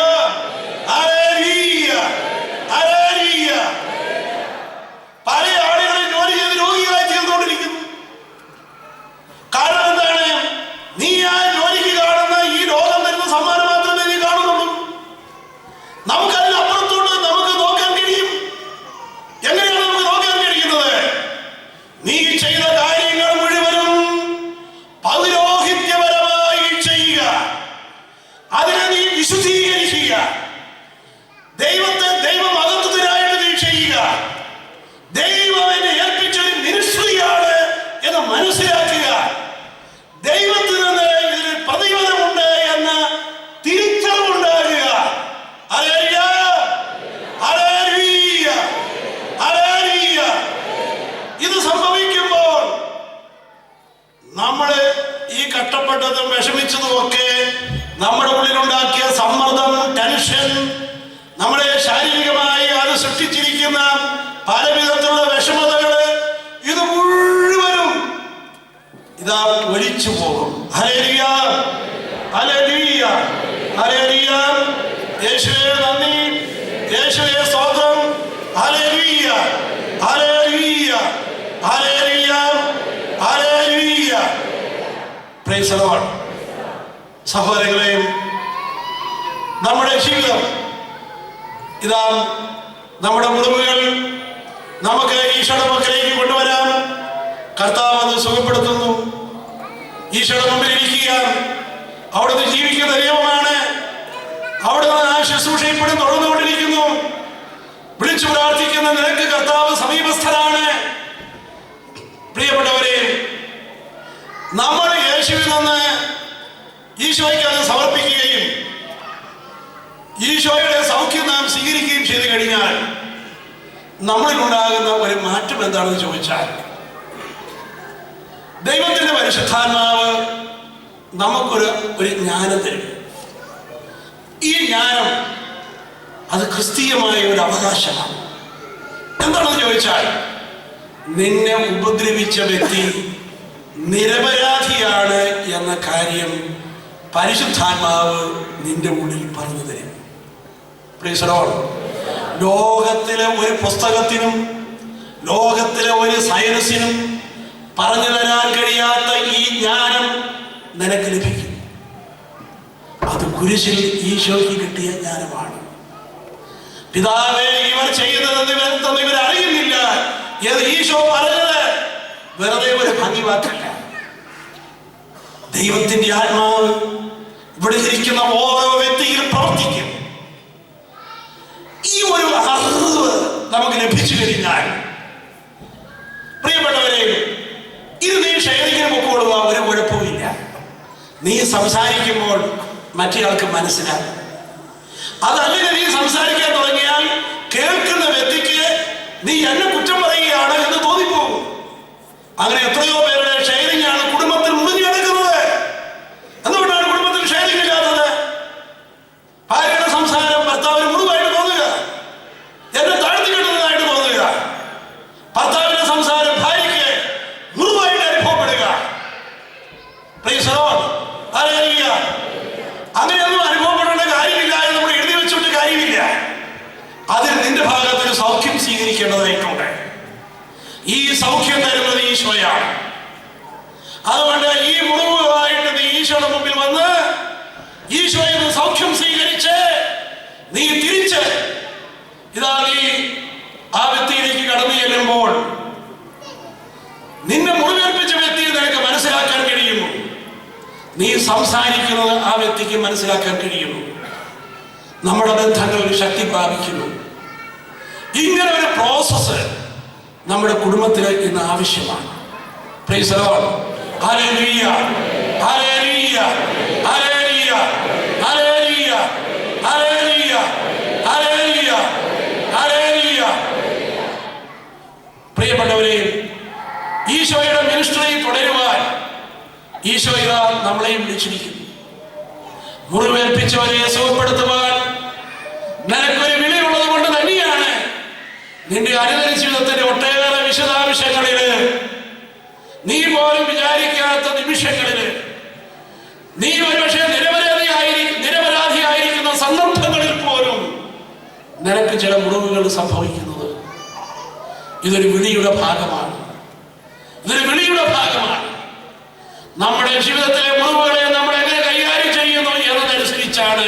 hallelujah, hallelujah. പല ആളുകളും ജോലി ചെയ്ത് രോഗികളായി തീർന്നുകൊണ്ടിരിക്കുന്നു. കാരണം എന്താണ്? നീ ആ ജോലിക്ക് കാണുന്ന ഈ ലോകം തരുന്ന സമ്മാനം മാത്രമേ നീ കാണുന്നുള്ളൂ. നമുക്കതിനപ്പുറത്തോട്ട് നമുക്ക് നോക്കാൻ കഴിയും. എങ്ങനെയാണ് നമുക്ക് നോക്കാൻ കഴിയുന്നത്? നീ ചെയ്ത കാര്യങ്ങൾ മുഴുവനും പൗരോഹിത്യപരമായി ചെയ്യുക, അതിനെ നീ വിശുദ്ധീകരിക്കുക, ദൈവത്തെ ദൈവമഹത്വത്തിനായിട്ട് നീ ചെയ്യുക. ദൈവം എന്നെ ഏൽപ്പിച്ചൊരു മിനിസ്ട്രിയാണ് എന്ന് മനസ്സിലാക്കുക. ദൈവത്തിൽ നിന്ന് ഇതിൽ പ്രതിഫലമുണ്ട് എന്ന തിരിച്ചറിവുണ്ടാകുക. Hallelujah, hallelujah, hallelujah. ഇത് സംഭവിക്കുമ്പോൾ നമ്മൾ ഈ കഷ്ടപ്പെട്ടതും വിഷമിച്ചതും ഒക്കെ നമ്മുടെ ഉള്ളിലുണ്ടാക്കിയ സമ്മർദ്ദം, ടെൻഷൻ, നമ്മളെ ശാരീരികമായി അത് സൃഷ്ടിച്ചിരിക്കുന്ന പല വിധത്തിലുള്ള വിഷമതകള്, ഇത് മുഴുവനും ഇതാ ഒലിച്ചു പോകും. Hallelujah, hallelujah, hallelujah. യേശുവേ നന്ദി, യേശുവേ സ്തോത്രം. Hallelujah, hallelujah, hallelujah, hallelujah. Price the Lord. സഹോദരങ്ങളെ, നമ്മുടെ ജീവിതം ഇതാ നമ്മുടെ മുറിവുകൾ നമുക്ക് ഈശോയുടെ പക്കലേക്ക് കൊണ്ടുവരാം. കർത്താവ് അത് സുഖപ്പെടുത്തുന്നു. ഈശോയുടെ മുമ്പിൽ ഇരിക്കുക. അവിടുന്ന് ജീവിക്കുന്ന ദൈവമാണ്. അവിടുന്ന് ആ ശുശ്രൂഷ ഇപ്പോഴും തുടർന്നുകൊണ്ടിരിക്കുന്നു. വിളിച്ചു പ്രാർത്ഥിക്കുന്ന നിനക്ക് കർത്താവ് സമീപസ്ഥനാണ്. പ്രിയപ്പെട്ടവരെ, നമ്മൾ യേശുവിൽ നിന്ന് ഈശോയ്ക്ക് അത് സമർപ്പിക്കുകയും ഈശോയുടെ സൗഖ്യം നാം സ്വീകരിക്കുകയും ചെയ്തു കഴിഞ്ഞാൽ നമ്മളിലുണ്ടാകുന്ന ഒരു മാറ്റം എന്താണെന്ന് ചോദിച്ചാൽ, ദൈവത്തിന്റെ പരിശുദ്ധാത്മാവ് നമുക്കൊരു ജ്ഞാനം തരും. ഈ ജ്ഞാനം അത് ക്രിസ്തീയമായ ഒരു അവകാശമാണ്. എന്താണെന്ന് ചോദിച്ചാൽ, നിന്നെ ഉപദ്രവിച്ച വ്യക്തി നിരപരാധിയാണ് എന്ന കാര്യം പരിശുദ്ധാത്മാവ് നിന്റെ ഉള്ളിൽ പറഞ്ഞു തരും. Price the Lord. ലോകത്തിലെ ഒരു പുസ്തകത്തിനും ലോകത്തിലെ ഒരു സയൻസിനും പറഞ്ഞു തരാൻ കഴിയാത്ത ഈ ജ്ഞാനം നിനക്ക് ലഭിക്കും. അത് കുരിശിൽ ഈശോയ്ക്ക് കിട്ടിയ ജ്ഞാനമാണ്. പിതാവേ, ഇവർ ചെയ്യുന്നതെന്ന് ഇവർ അറിയുന്നില്ല എന്ന് ഈശോ പറഞ്ഞത് വെറുതെ ഒരു ഭംഗി വാക്കല്ല. ദൈവത്തിന്റെ ആത്മാവ് ഇവിടെ ഇരിക്കുന്ന ഓരോ വ്യക്തിയിലും പ്രവർത്തിക്കും. ഈ ഒരു അറിവ് നമുക്ക് ലഭിച്ചു കഴിഞ്ഞാൽ, പ്രിയപ്പെട്ടവരെ, ഇത് നീ ഷെയറിങ്ങിന് പൊക്കോളുക, ഒരു കുഴപ്പമില്ല. നീ സംസാരിക്കുമ്പോൾ മറ്റേയാൾക്ക് മനസ്സിലാകും. അതല്ലെങ്കിൽ നീ സംസാരിക്കാൻ തുടങ്ങിയാൽ കേൾക്കുന്ന വ്യക്തിക്ക് നീ എന്നെ കുറ്റം പറയുകയാണ് എന്ന് തോന്നിപ്പോകും. അങ്ങനെ എത്രയോ പേരുടെ ഷെയറിംഗ് ആണ് കുടുംബത്തിൽ മുറിഞ്ഞു കിടക്കുന്നത്. എന്തുകൊണ്ടാണ് കുടുംബത്തിൽ ഷെയറിംഗ് ഇല്ലാത്തത്? ഭാര്യയുടെ സംസാരം ഭർത്താവിന് മുറിവായിട്ട് തോന്നുക, എന്നെ താഴ്ത്തി കിട്ടുന്നതായിട്ട് തോന്നുക. ഭർത്താവിന്റെ സംസാരം ഭാര്യയ്ക്ക് മുറിവായിട്ട് അനുഭവപ്പെടുക. Price the lord. ഹല്ലേലൂയ. അങ്ങനെയൊന്നും അനുഭവപ്പെടേണ്ട കാര്യമില്ല എന്ന് നമ്മൾ എഴുതി വെച്ചിട്ട് കാര്യമില്ല. അതിൽ നിന്റെ ഭാഗത്തിന് സൗഖ്യം സ്വീകരിക്കേണ്ടതായിട്ടുണ്ട്. ഈ സൗഖ്യം തരുന്നത് ഈശോയാണ്. അതുകൊണ്ട് ഈ മുറിവുകളായിട്ട് നീ ഈശോയുടെ മുമ്പിൽ വന്ന് ഈശോയിൽ നിന്ന് സൗഖ്യം സ്വീകരിച്ച് നീ തിരിച്ച് ഇതാ നീ ആ വ്യക്തിയിലേക്ക് കടന്നു ചെല്ലുമ്പോൾ നിന്നെ മുറിവേൽപ്പിച്ച വ്യക്തിയെ നിനക്ക് മനസ്സിലാക്കാൻ കഴിയുന്നു. നീ സംസാരിക്കുന്നത് ആ വ്യക്തിക്ക് മനസ്സിലാക്കാൻ കഴിയുന്നു. നമ്മുടെ ബന്ധങ്ങൾ ശക്തി പ്രാപിക്കുന്നു. ഇങ്ങനെ ഒരു പ്രോസസ്സ് നമ്മുടെ കുടുംബത്തിൽ ഇന്ന് ആവശ്യമാണ്. Price the lord. Hallelujah, hallelujah, hallelujah, hallelujah, hallelujah, hallelujah, hallelujah. പ്രിയപ്പെട്ടവരെ, ഈശോയുടെ മിനിസ്ട്രി തുടരുവാൻ ഈശോ ഇതാ നമ്മളെയും വിളിച്ചിരിക്കുന്നു. മുറിവേൽപ്പിച്ചവരെ സുഖപ്പെടുത്തുവാൻ നിനക്കൊരു വിളിയുള്ളത് കൊണ്ട് തന്നെയാണ് നിന്റെ അനുദിന ജീവിതത്തിന്റെ ഒട്ടേറെ വിശദാംശങ്ങളില്, നീ പോലും വിചാരിക്കാത്ത നിമിഷങ്ങളില്, നീ ഒരുപക്ഷെ നിരപരാധിയായിരിക്കുന്ന സന്ദർഭങ്ങളിൽ പോലും നിനക്ക് ചില മുറിവുകൾ സംഭവിക്കുന്നത് ഇതൊരു വിളിയുടെ ഭാഗമാണ്. ഇതൊരു വിളിയുടെ ഭാഗമാണ്. നമ്മുടെ ജീവിതത്തിലെ മുറിവുകളെ നമ്മൾ എങ്ങനെ കൈകാര്യം ചെയ്യുന്നു എന്നതനുസരിച്ചാണ്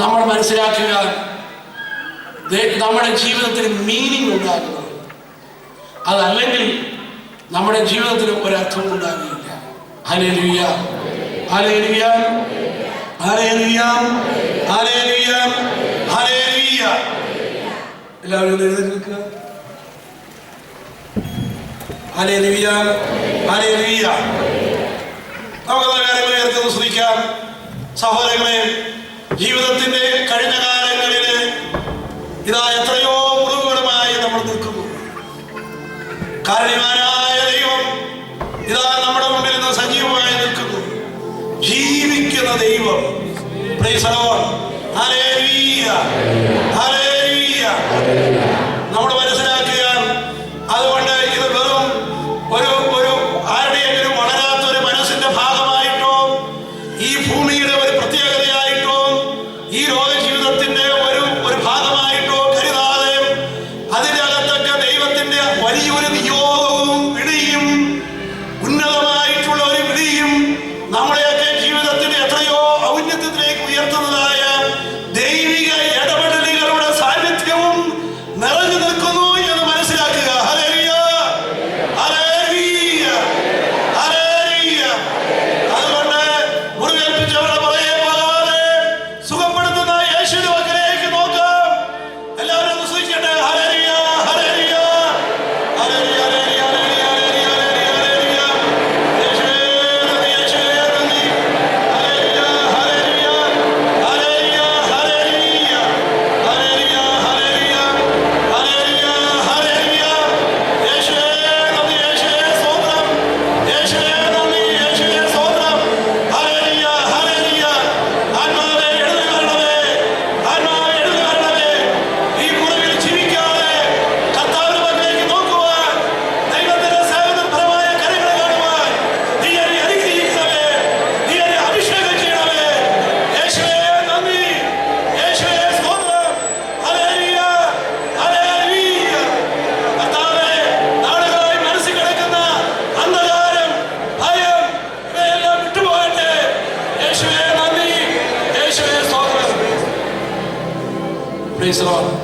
നമ്മൾ മനസ്സിലാക്കുക നമ്മുടെ ജീവിതത്തിൽ മീനിങ് ഉണ്ടാകുന്നത്. അതല്ലെങ്കിൽ നമ്മുടെ ജീവിതത്തിന് ഒരർത്ഥവും ഉണ്ടാകുകയില്ല. Hallelujah, hallelujah, hallelujah, hallelujah, hallelujah. എല്ലാവരും എഴുന്നേറ്റ് നിൽക്കുക. Hallelujah, hallelujah. നമുക്ക് കാര്യങ്ങൾ ഉയർത്തുന്നു ശ്രദ്ധിക്കാം. സഹോദരങ്ങളെ, ജീവിതത്തിന്റെ കഴിഞ്ഞ കാലങ്ങളിൽ ഇതാ എത്രയോ മുറിവുകളുമായി നമ്മൾ നിൽക്കുന്നു. കാരുണ്യവാനായ ദൈവം ഇതാ നമ്മുടെ മുമ്പിൽ നിന്ന് സജീവമായി നിൽക്കുന്നു. ജീവിക്കുന്ന ദൈവം. Price the lord. Hallelujah, hallelujah. നമ്മൾ മനസ്സിലാക്കുക, അതുകൊണ്ട് ഇത് വെറും ഒരു ആരുടെയെങ്കിലും വളരാത്തൊരു മനസ്സിന്റെ ഭാഗമായിട്ടോ ഈ ഭൂമിയുടെ ഒരു പ്രത്യേകതയായിട്ടോ ഈ ലോക ജീവിതത്തിന്റെ ഒരു ഭാഗമായിട്ടോ കരുതാതെ അതിന്റെ അകത്തൊക്കെ ദൈവത്തിന്റെ വലിയൊരു നിയോഗവും വിളിയും ഉന്നതമായിട്ടുള്ള ഒരു വിളിയും നമ്മുടെയൊക്കെ ജീവിതത്തിന്റെ എത്രയോ ഔന്നത്യത്തിലേക്ക് ഉയർത്തുന്നതായ ദൈവിക ഇടപെടലുകളുടെ സാന്നിധ്യവും നിറഞ്ഞു നിൽക്കുന്നു എന്ന് മനസ്സിലാക്കുക. Hallelujah, hallelujah, hallelujah. അതുകൊണ്ട് മുറിവേൽപ്പിച്ചവരുടെ പുറകെ പോകാതെ സുഖപ്പെടുത്തുന്ന യേശുവിന്റെ പക്കലേക്ക് നോക്കാം. എല്ലാവരും ഒന്ന് സൂക്ഷിക്കട്ടെ. Hallelujah, hallelujah, hallelujah, hallelujah, hallelujah, hallelujah. യേശുവേ നന്ദി, യേശുവേ നന്ദി. Hallelujah, hallelujah, hallelujah, hallelujah, hallelujah, hallelujah, hallelujah, hallelujah. യേശുവേ നന്ദി, യേശുവേ സ്തോത്രം. യേശുവേ നന്ദി, യേശുവേ സ്തോത്രം. Hallelujah, hallelujah. ആത്മാവേ എഴുന്നേറ്റ് വരണമേ, ആത്മാവേ എഴുന്നേറ്റ് വരണമേ. ഈ മുറിവിൽ ജീവിക്കാതെ കർത്താവിന്റെ പക്കലേക്ക് നോക്കുവാൻ, ദൈവത്തിന്റെ സേവനപരമായ കരങ്ങളെ കാണുവാൻ നീ എന്നെ അനുഗ്രഹിക്കണമേ, നീ എന്നെ അഭിഷേകം ചെയ്യണമേ. യേശുവേ നന്ദി, യേശുവേ സ്തോത്രം. Hallelujah, hallelujah. കർത്താവേ, നാളുകളായി മനസ്സിൽ കിടക്കുന്ന അന്ധകാരം, ഭയം ഇവയെല്ലാം വിട്ടുപോകട്ടെ. യേശുവേ നന്ദി, യേശുവേ സ്തോത്രം. Price the Lord.